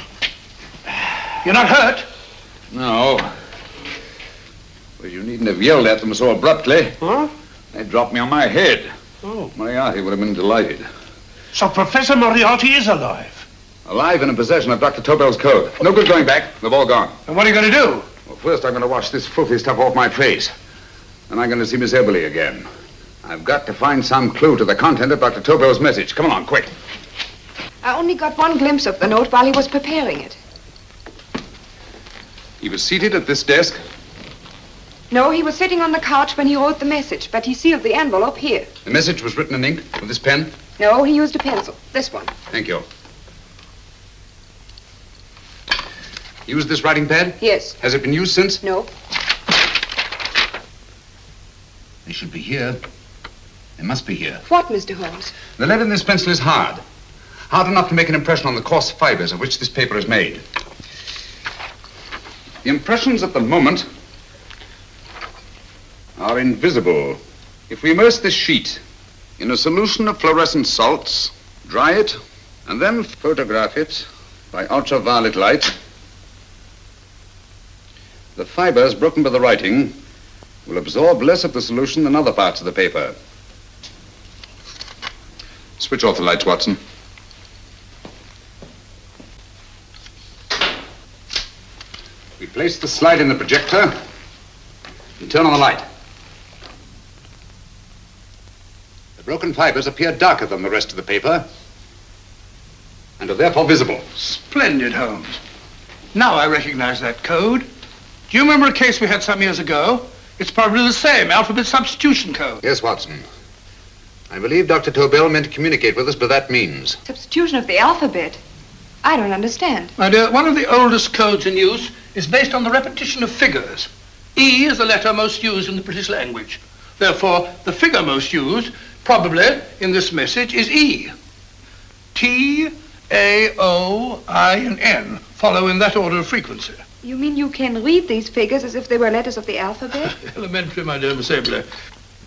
[SPEAKER 8] You're not hurt?
[SPEAKER 6] No. Well, you needn't have yelled at them so abruptly.
[SPEAKER 1] Huh?
[SPEAKER 6] They dropped me on my head.
[SPEAKER 1] Oh.
[SPEAKER 6] Moriarty would have been delighted.
[SPEAKER 1] So Professor Moriarty is alive?
[SPEAKER 6] Alive and in possession of Dr. Tobel's code. No good going back. They've all gone.
[SPEAKER 8] And what are you going to do?
[SPEAKER 6] Well, first I'm going to wash this filthy stuff off my face. Then I'm going to see Miss Eberly again. I've got to find some clue to the content of Dr. Tobel's message. Come along, quick.
[SPEAKER 12] I only got one glimpse of the note while he was preparing it.
[SPEAKER 6] He was seated at this desk.
[SPEAKER 12] No, he was sitting on the couch when he wrote the message, but he sealed the envelope here.
[SPEAKER 6] The message was written in ink with this pen.
[SPEAKER 12] No, he used a pencil. This one.
[SPEAKER 6] Thank you. Used this writing pad?
[SPEAKER 12] Yes.
[SPEAKER 6] Has it been used since?
[SPEAKER 12] No.
[SPEAKER 6] They should be here. They must be here.
[SPEAKER 12] What, Mr. Holmes?
[SPEAKER 6] The lead in this pencil is hard. Hard enough to make an impression on the coarse fibers of which this paper is made. The impressions at the moment are invisible. If we immerse this sheet in a solution of fluorescent salts, dry it, and then photograph it by ultraviolet light,
[SPEAKER 2] The fibers broken by the writing will absorb less of the solution than other parts of the paper. Switch off the lights, Watson. We place the slide in the projector and turn on the light. The broken fibers appear darker than the rest of the paper and are therefore visible.
[SPEAKER 8] Splendid, Holmes. Now I recognize that code. Do you remember a case we had some years ago? It's probably the same, alphabet substitution code.
[SPEAKER 2] Yes, Watson. I believe Dr. Tobel meant to communicate with us by that means.
[SPEAKER 12] Substitution of the alphabet? I don't understand.
[SPEAKER 8] My dear, one of the oldest codes in use is based on the repetition of figures. E is the letter most used in the British language. Therefore, the figure most used, probably in this message, is E. T, A, O, I, and N follow in that order of frequency.
[SPEAKER 12] You mean you can read these figures as if they were letters of the alphabet?
[SPEAKER 8] Elementary, my dear Miss Abler.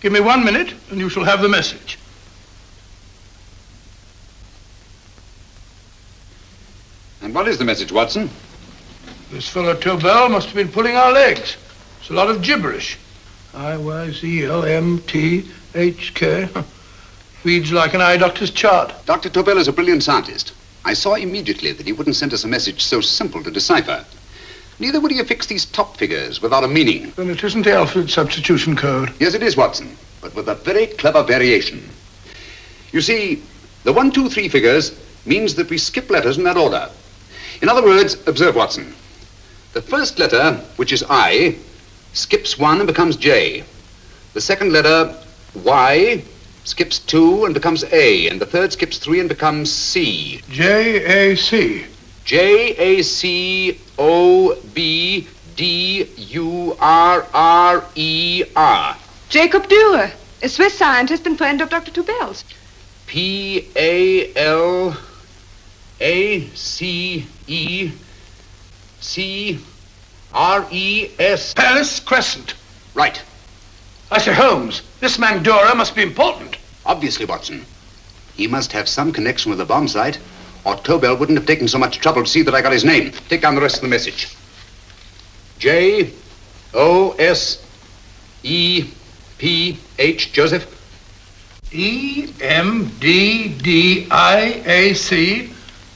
[SPEAKER 8] Give me 1 minute, and you shall have the message.
[SPEAKER 2] And what is the message, Watson?
[SPEAKER 8] This fellow Tobel must have been pulling our legs. It's a lot of gibberish. I-Y-Z-L-M-T-H-K. Reads like an eye doctor's chart.
[SPEAKER 2] Dr. Tobel is a brilliant scientist. I saw immediately that he wouldn't send us a message so simple to decipher. Neither would he affix these top figures without a meaning.
[SPEAKER 8] Then it isn't the alphabet substitution code.
[SPEAKER 2] Yes, it is, Watson, but with a very clever variation. You see, the 1, 2, 3 figures means that we skip letters in that order. In other words, observe, Watson. The first letter, which is I, skips 1 and becomes J. The second letter, Y, skips 2 and becomes A. And the third skips 3 and becomes C.
[SPEAKER 8] J-A-C.
[SPEAKER 2] J-A-C-O-B-D-U-R-R-E-R.
[SPEAKER 12] Jacob Dürer, a Swiss scientist and friend of Dr. Tobel's.
[SPEAKER 2] P-A-L-A-C-E-C-R-E-S.
[SPEAKER 8] Palace Crescent.
[SPEAKER 2] Right.
[SPEAKER 8] I say, Holmes, this man Dürer must be important.
[SPEAKER 2] Obviously, Watson. He must have some connection with the bomb site, or Tobel wouldn't have taken so much trouble to see that I got his name. Take down the rest of the message. J-O-S-E-P-H, Joseph.
[SPEAKER 8] E-M-D-D-I-A-C.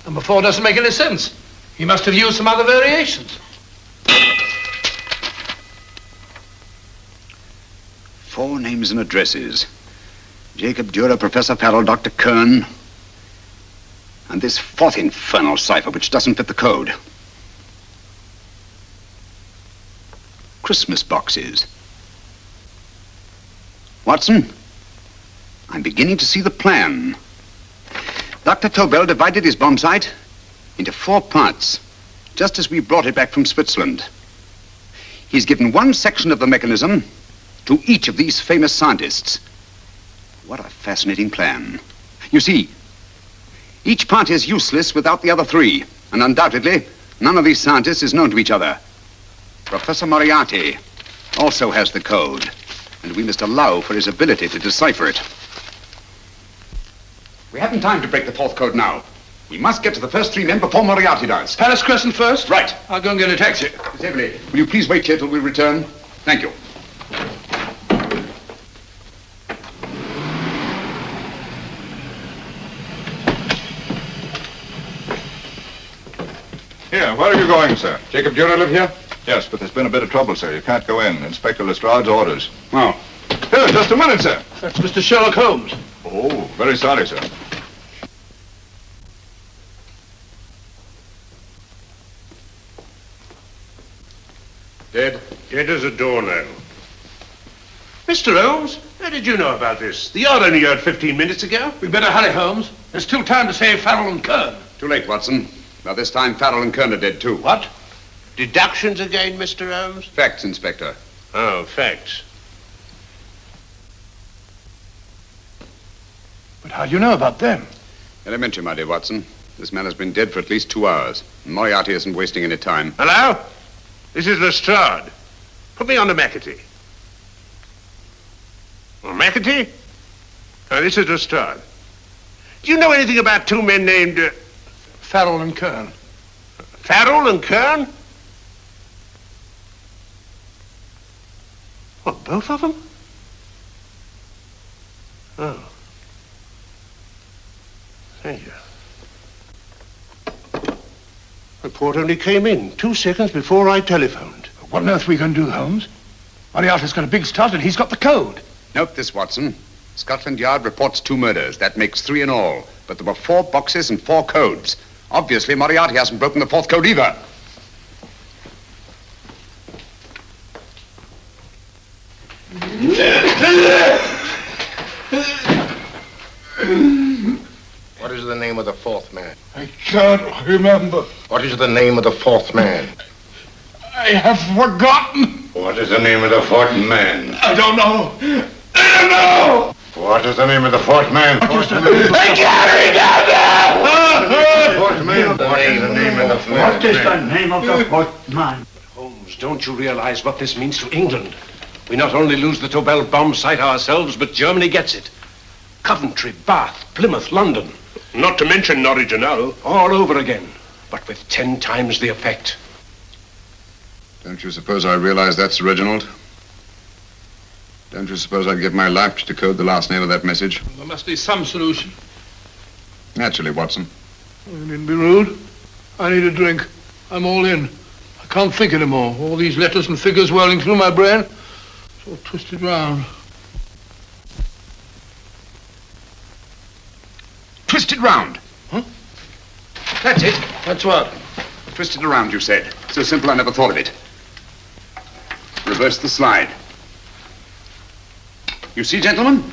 [SPEAKER 8] Number 4 doesn't make any sense. He must have used some other variations.
[SPEAKER 2] 4 names and addresses. Jacob Dürer, Professor Farrell, Dr. Kern, and this 4th infernal cipher, which doesn't fit the code. Christmas boxes. Watson, I'm beginning to see the plan. Dr. Tobel divided his bomb sight into 4 parts, just as we brought it back from Switzerland. He's given 1 section of the mechanism to each of these famous scientists. What a fascinating plan. You see, each part is useless without the other 3, and undoubtedly, none of these scientists is known to each other. Professor Moriarty also has the code, and we must allow for his ability to decipher it. We haven't time to break the 4th code now. We must get to the first 3 men before Moriarty does.
[SPEAKER 8] Palace Crescent first?
[SPEAKER 2] Right.
[SPEAKER 8] I'll go and get a taxi.
[SPEAKER 2] Miss Everly, will you please wait here till we return? Thank you.
[SPEAKER 6] Here, where are you going, sir?
[SPEAKER 2] Jacob Dürer live here?
[SPEAKER 6] Yes, but there's been a bit of trouble, sir. You can't go in. Inspector Lestrade's orders.
[SPEAKER 2] Oh.
[SPEAKER 6] Here, just a minute, sir.
[SPEAKER 8] That's Mr. Sherlock Holmes.
[SPEAKER 6] Oh, very sorry, sir.
[SPEAKER 2] Dead?
[SPEAKER 17] Dead as a doornail. Mr. Holmes, how did you know about this? The yard only heard 15 minutes ago.
[SPEAKER 8] We better hurry, Holmes. There's still time to save Farrell and Kern.
[SPEAKER 2] Too late, Watson. By this time, Farrell and Kern are dead, too.
[SPEAKER 17] What? Deductions again, Mr. Holmes?
[SPEAKER 2] Facts, Inspector.
[SPEAKER 17] Oh, facts.
[SPEAKER 8] But how do you know about them?
[SPEAKER 2] Elementary, my dear Watson. This man has been dead for at least 2 hours. Moriarty isn't wasting any time.
[SPEAKER 17] Hello? This is Lestrade. Put me on to McAtee. Oh, McAtee? Oh, this is Lestrade. Do you know anything about 2 men named...
[SPEAKER 8] Farrell and Kern.
[SPEAKER 17] Farrell and Kern? What, both of them? Oh. Thank you. Report only came in 2 seconds before I telephoned.
[SPEAKER 8] What on earth are we going to do, Holmes? Moriarty's got a big start and he's got the code.
[SPEAKER 2] Note this, Watson. Scotland Yard reports 2 murders. That makes 3 in all. But there were 4 boxes and 4 codes. Obviously, Moriarty hasn't broken the 4th code either.
[SPEAKER 11] What is the name of the 4th man?
[SPEAKER 8] I can't remember.
[SPEAKER 11] What is the name of the 4th man?
[SPEAKER 8] I have forgotten.
[SPEAKER 11] What is the name of the 4th man?
[SPEAKER 8] I don't know. I don't know.
[SPEAKER 11] What is the name of the 4th man?
[SPEAKER 8] I can't remember.
[SPEAKER 11] 4th man. What is the name of the 4th man?
[SPEAKER 14] What is the name of the 4th man?
[SPEAKER 10] Holmes, don't you realize what this means to England? We not only lose the Tobel bomb site ourselves, but Germany gets it. Coventry, Bath, Plymouth, London.
[SPEAKER 17] Not to mention Norwich and Hull.
[SPEAKER 10] All over again, but with 10 times the effect.
[SPEAKER 2] Don't you suppose I realize that's Reginald? Don't you suppose I'd give my life to decode the last name of that message?
[SPEAKER 8] There must be some solution.
[SPEAKER 2] Naturally, Watson.
[SPEAKER 8] You needn't be rude. I need a drink. I'm all in. I can't think anymore. All these letters and figures whirling through my brain. It's all twisted round.
[SPEAKER 2] Twisted round.
[SPEAKER 8] Huh?
[SPEAKER 2] That's it.
[SPEAKER 17] That's what?
[SPEAKER 2] Twisted around, you said. So simple I never thought of it. Reverse the slide. You see, gentlemen?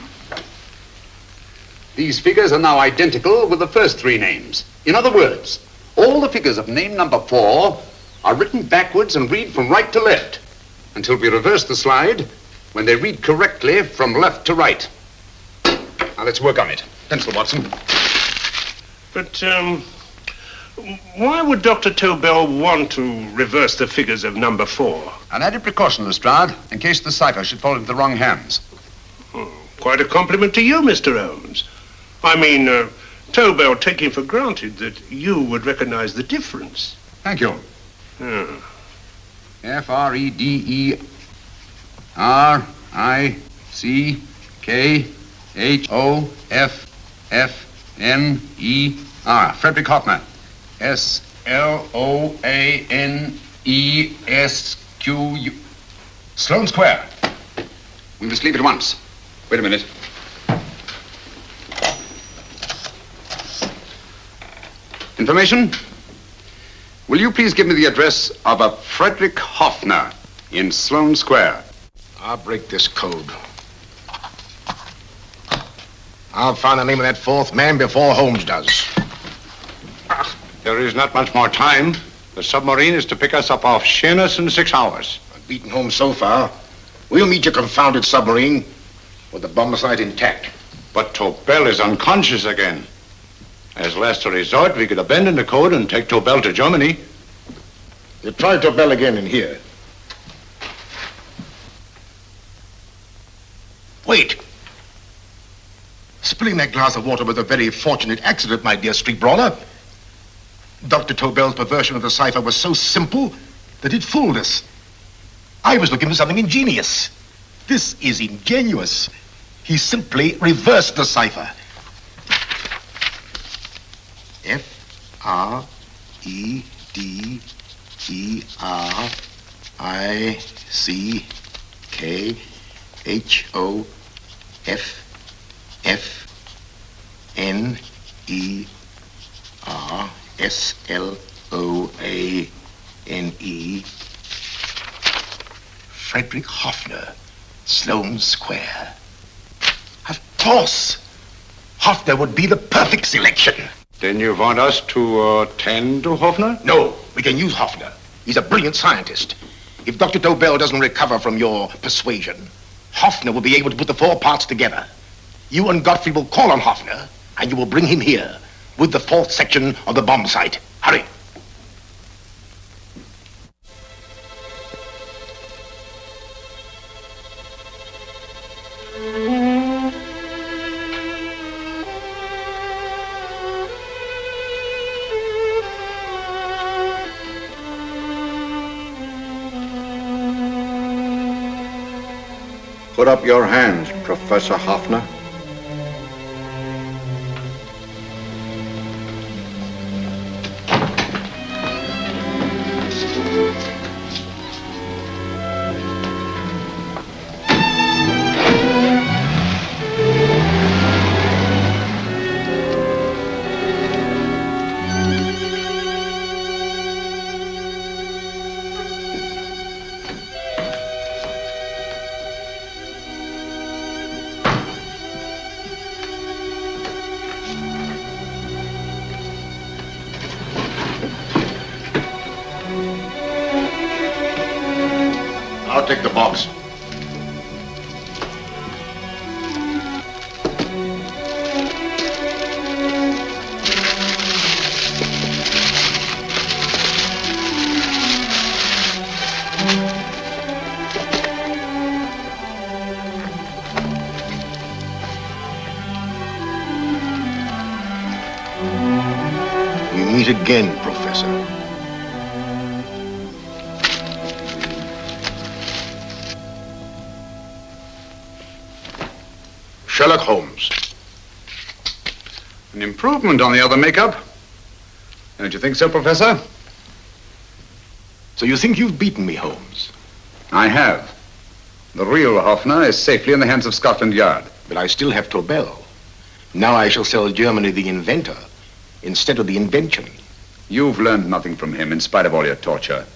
[SPEAKER 2] These figures are now identical with the first 3 names. In other words, all the figures of name number 4 are written backwards and read from right to left until we reverse the slide when they read correctly from left to right. Now let's work on it. Pencil, Watson.
[SPEAKER 17] But, why would Dr. Tobel want to reverse the figures of number 4?
[SPEAKER 2] An added precaution, Lestrade, in case the cipher should fall into the wrong hands.
[SPEAKER 17] Quite a compliment to you, Mr. Holmes. I mean, Tobel taking for granted that you would recognize the difference.
[SPEAKER 2] Thank you. F-R-E-D-E-R-I-C-K-H-O-F-F-N-E-R. Frederick Hoffner. S-L-O-A-N-E-S-Q-U. Sloane Square. We must leave at once. Wait a minute. Information? Will you please give me the address of a Frederick Hoffner in Sloane Square?
[SPEAKER 5] I'll break this code. I'll find the name of that 4th man before Holmes does.
[SPEAKER 11] There is not much more time. The submarine is to pick us up off Sheerness in 6 hours.
[SPEAKER 5] I've beaten Holmes so far. We'll meet your confounded submarine with the bombsight intact.
[SPEAKER 11] But Tobel is unconscious again. As last resort, we could abandon the code and take Tobel to Germany.
[SPEAKER 5] You try Tobel again in here. Wait. Spilling that glass of water was a very fortunate accident, my dear street brawler. Dr. Tobel's perversion of the cipher was so simple that it fooled us. I was looking for something ingenious. This is ingenuous. He simply reversed the cipher. F-R-E-D-E-R-I-C-K-H-O-F-N-E-R-S-L-O-A-N-E. Frederick Hoffner, Sloane Square. Of course. Hoffner would be the perfect selection.
[SPEAKER 11] Then you want us to attend to Hoffner?
[SPEAKER 5] No, we can use Hoffner. He's a brilliant scientist. If Dr. Tobel doesn't recover from your persuasion, Hoffner will be able to put the 4 parts together. You and Godfrey will call on Hoffner, and you will bring him here with the 4th section of the bomb site. Hurry.
[SPEAKER 11] Put up your hands, Professor Hoffner.
[SPEAKER 5] I'll take the box. We meet again, Professor. Sherlock Holmes.
[SPEAKER 2] An improvement on the other makeup. Don't you think so, Professor?
[SPEAKER 5] So you think you've beaten me, Holmes?
[SPEAKER 2] I have. The real Hoffner is safely in the hands of Scotland Yard.
[SPEAKER 5] But I still have Tobel. Now I shall sell Germany the inventor instead of the invention.
[SPEAKER 2] You've learned nothing from him in spite of all your torture.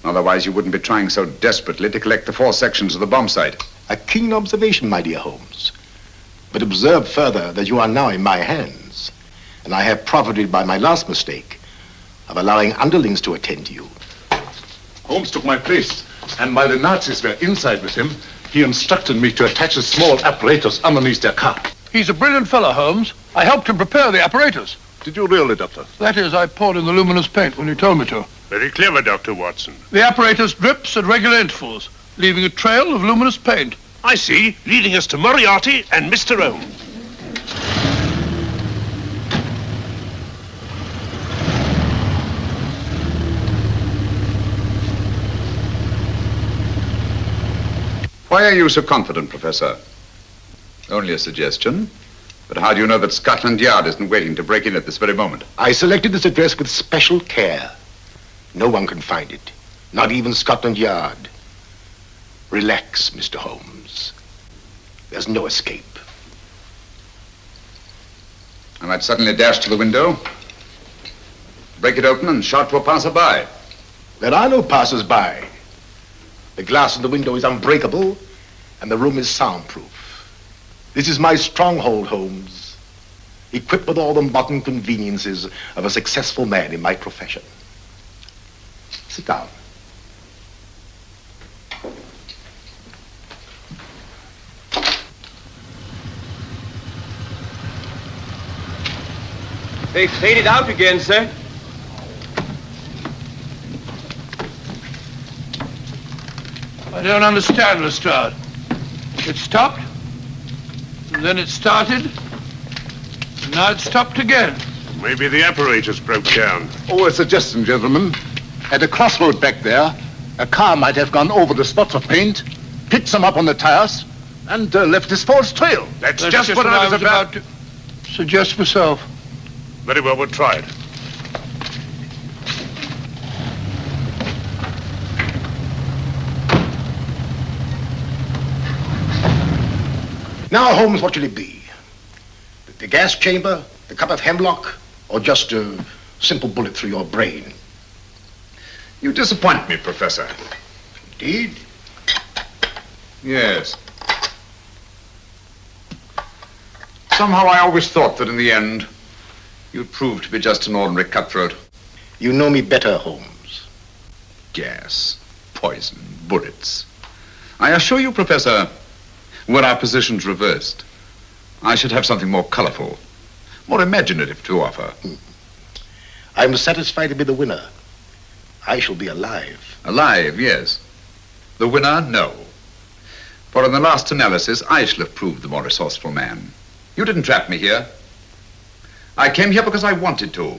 [SPEAKER 2] Otherwise, you wouldn't be trying so desperately to collect the 4 sections of the bomb site.
[SPEAKER 5] A keen observation, my dear Holmes. But observe further that you are now in my hands, and I have profited by my last mistake of allowing underlings to attend to you.
[SPEAKER 11] Holmes took my place, and while the Nazis were inside with him, he instructed me to attach a small apparatus underneath their car.
[SPEAKER 8] He's a brilliant fellow, Holmes. I helped him prepare the apparatus.
[SPEAKER 11] Did you really, Doctor?
[SPEAKER 8] That is, I poured in the luminous paint when you told me to.
[SPEAKER 1] Very clever, Dr. Watson.
[SPEAKER 8] The apparatus drips at regular intervals, leaving a trail of luminous paint.
[SPEAKER 1] I see, leading us to Moriarty and Mr. Holmes.
[SPEAKER 2] Why are you so confident, Professor? Only a suggestion. But how do you know that Scotland Yard isn't waiting to break in at this very moment?
[SPEAKER 5] I selected this address with special care. No one can find it, not even Scotland Yard. Relax, Mr. Holmes. There's no escape.
[SPEAKER 2] I might suddenly dash to the window, break it open, and shout to a passerby.
[SPEAKER 5] There are no passers-by. The glass in the window is unbreakable, and the room is soundproof. This is my stronghold, Holmes, equipped with all the modern conveniences of a successful man in my profession. Sit down.
[SPEAKER 15] They faded out again, sir.
[SPEAKER 8] I don't understand, Lestrade. It stopped, and then it started, and now it stopped again.
[SPEAKER 1] Maybe the apparatus broke down.
[SPEAKER 11] Oh, a suggestion, gentlemen. At a crossroad back there, a car might have gone over the spots of paint, picked some up on the tires, and left this false trail.
[SPEAKER 1] That's just what I was about
[SPEAKER 8] to suggest myself.
[SPEAKER 1] Very well, we'll try it.
[SPEAKER 5] Now, Holmes, what should it be? The gas chamber, the cup of hemlock, or just a simple bullet through your brain?
[SPEAKER 2] You disappoint me, Professor.
[SPEAKER 5] Indeed?
[SPEAKER 2] Yes. Somehow I always thought that in the end, you'd prove to be just an ordinary cutthroat.
[SPEAKER 5] You know me better, Holmes.
[SPEAKER 2] Gas, poison, bullets. I assure you, Professor, were our positions reversed, I should have something more colorful, more imaginative to offer.
[SPEAKER 5] I'm satisfied to be the winner. I shall be alive.
[SPEAKER 2] Alive, yes. The winner, no. For in the last analysis, I shall have proved the more resourceful man. You didn't trap me here. I came here because I wanted to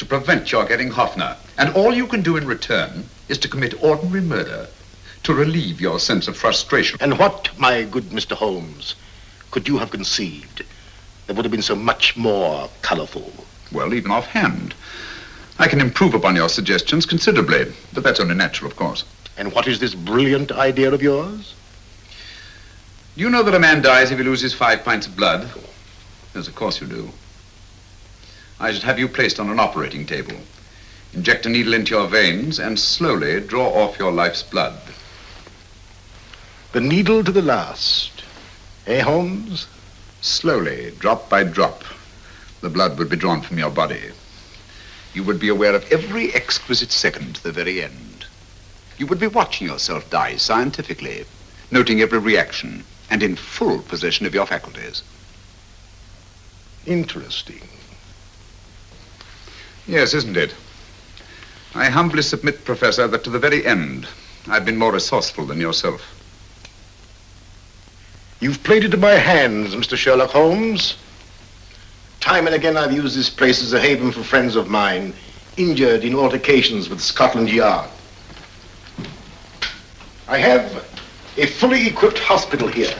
[SPEAKER 2] prevent your getting Hoffner. And all you can do in return is to commit ordinary murder,
[SPEAKER 6] to relieve your sense of frustration.
[SPEAKER 5] And what, my good Mr. Holmes, could you have conceived that would have been so much more colorful?
[SPEAKER 6] Well, even offhand, I can improve upon your suggestions considerably, but that's only natural, of course.
[SPEAKER 5] And what is this brilliant idea of yours?
[SPEAKER 6] Do you know that a man dies if he loses 5 pints of blood? Yes, of course you do. I should have you placed on an operating table. Inject a needle into your veins and slowly draw off your life's blood.
[SPEAKER 5] The needle to the last. Eh, Holmes?
[SPEAKER 6] Slowly, drop by drop, the blood would be drawn from your body. You would be aware of every exquisite second to the very end. You would be watching yourself die scientifically, noting every reaction, and in full possession of your faculties.
[SPEAKER 5] Interesting.
[SPEAKER 6] Yes, isn't it? I humbly submit, Professor, that to the very end, I've been more resourceful than yourself.
[SPEAKER 5] You've played into my hands, Mr. Sherlock Holmes. Time and again I've used this place as a haven for friends of mine, injured in altercations with Scotland Yard. I have a fully equipped hospital here.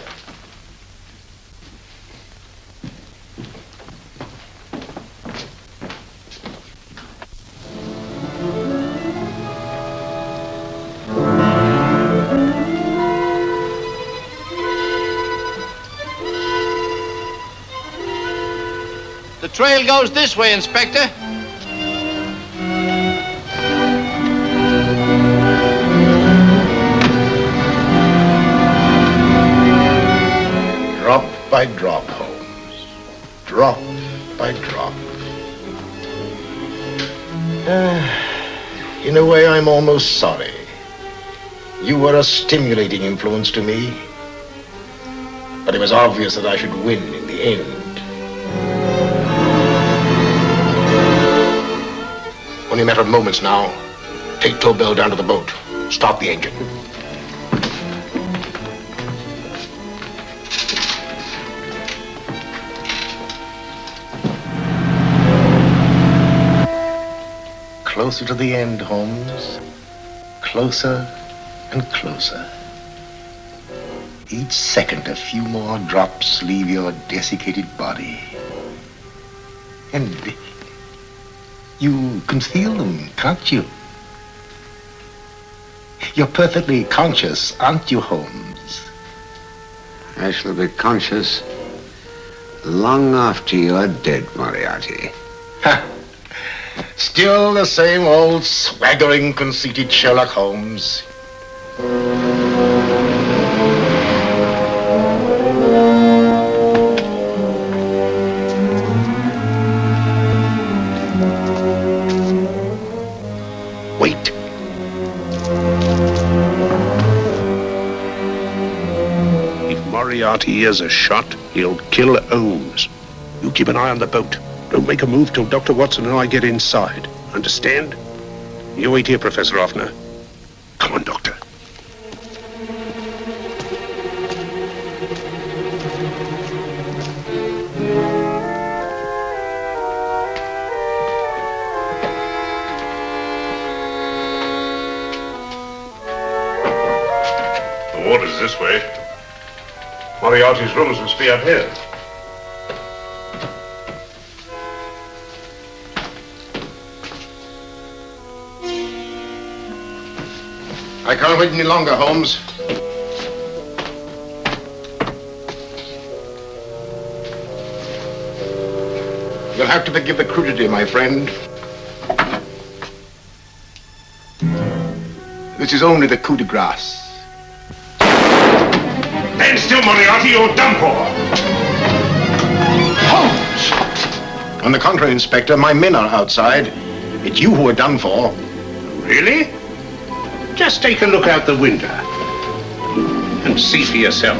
[SPEAKER 17] The trail goes this way, Inspector.
[SPEAKER 5] Drop by drop, Holmes. Drop by drop. In a way, I'm almost sorry. You were a stimulating influence to me. But it was obvious that I should win in the end. Only a matter of moments now. Take Tobel down to the boat. Start the engine. Closer to the end, Holmes. Closer and closer. Each second, a few more drops leave your desiccated body. And you can feel them, can't you? You're perfectly conscious, aren't you, Holmes?
[SPEAKER 3] I shall be conscious long after you're dead, Moriarty.
[SPEAKER 5] Ha! Still the same old swaggering, conceited Sherlock Holmes. Wait.
[SPEAKER 1] If Moriarty hears a shot, he'll kill Holmes. You keep an eye on the boat. Don't make a move till Dr. Watson and I get inside. Understand? You wait here, Professor Offner. Come on, Doctor.
[SPEAKER 11] The water's this way. Moriarty's rooms must be up here.
[SPEAKER 5] I can't wait any longer, Holmes. You'll have to forgive the crudity, my friend. This is only the coup de grace.
[SPEAKER 11] Stand still, Moriarty, you're done for.
[SPEAKER 5] Holmes! On the contrary, Inspector, my men are outside. It's you who are done for.
[SPEAKER 11] Really? Just take a look out the window and see for yourself.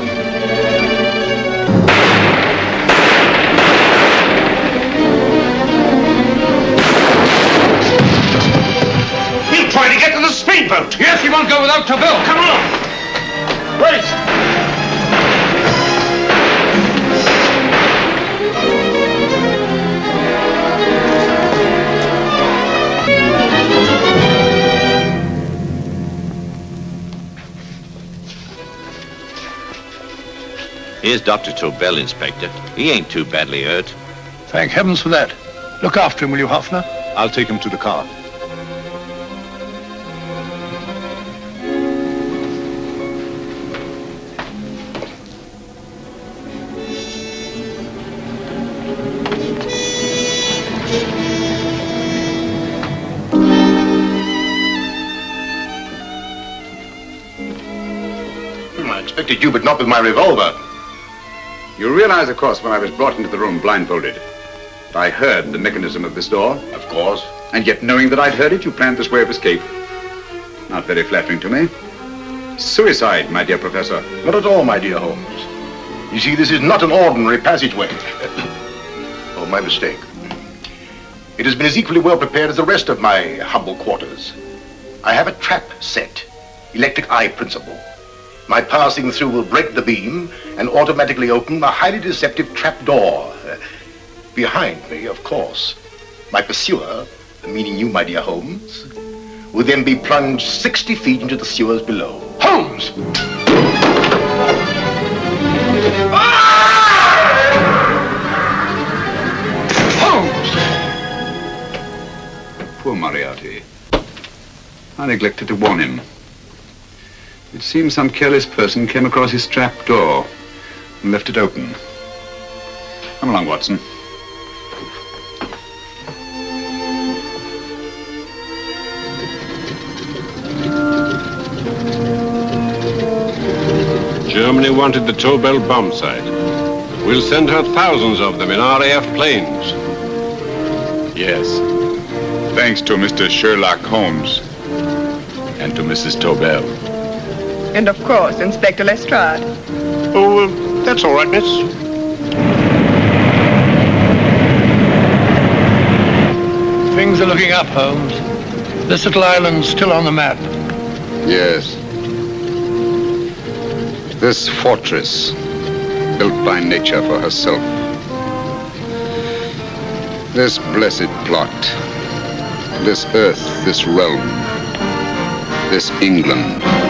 [SPEAKER 11] He'll try to get to the speedboat.
[SPEAKER 8] Yes, he won't go without Tobel.
[SPEAKER 11] Come on. Wait.
[SPEAKER 21] Here's Dr. Tobel, Inspector. He ain't too badly hurt.
[SPEAKER 8] Thank heavens for that. Look after him, will you, Hoffner?
[SPEAKER 5] I'll take him to the car. I expected you, but not with my revolver.
[SPEAKER 6] You realize, of course, when I was brought into the room blindfolded, that I heard the mechanism of this door?
[SPEAKER 5] Of course.
[SPEAKER 6] And yet, knowing that I'd heard it, you planned this way of escape. Not very flattering to me. Suicide, my dear Professor.
[SPEAKER 5] Not at all, my dear Holmes. You see, this is not an ordinary passageway. Oh, my mistake. It has been as equally well prepared as the rest of my humble quarters. I have a trap set, electric eye principle. My passing through will break the beam and automatically open a highly deceptive trap door. Behind me, of course, my pursuer, meaning you, my dear Holmes, will then be plunged 60 feet into the sewers below. Holmes!
[SPEAKER 6] Holmes! Poor Moriarty. I neglected to warn him. It seems some careless person came across his trap door and left it open. Come along, Watson.
[SPEAKER 1] Germany wanted the Tobel bomb site. We'll send her thousands of them in RAF planes.
[SPEAKER 6] Yes. Thanks to Mr. Sherlock Holmes and to Mrs. Tobel.
[SPEAKER 12] And of course, Inspector Lestrade.
[SPEAKER 1] Oh, that's all right, miss.
[SPEAKER 8] Things are looking up, Holmes. This little island's still on the map.
[SPEAKER 6] Yes. This fortress, built by nature for herself. This blessed plot. This earth, this realm. This England.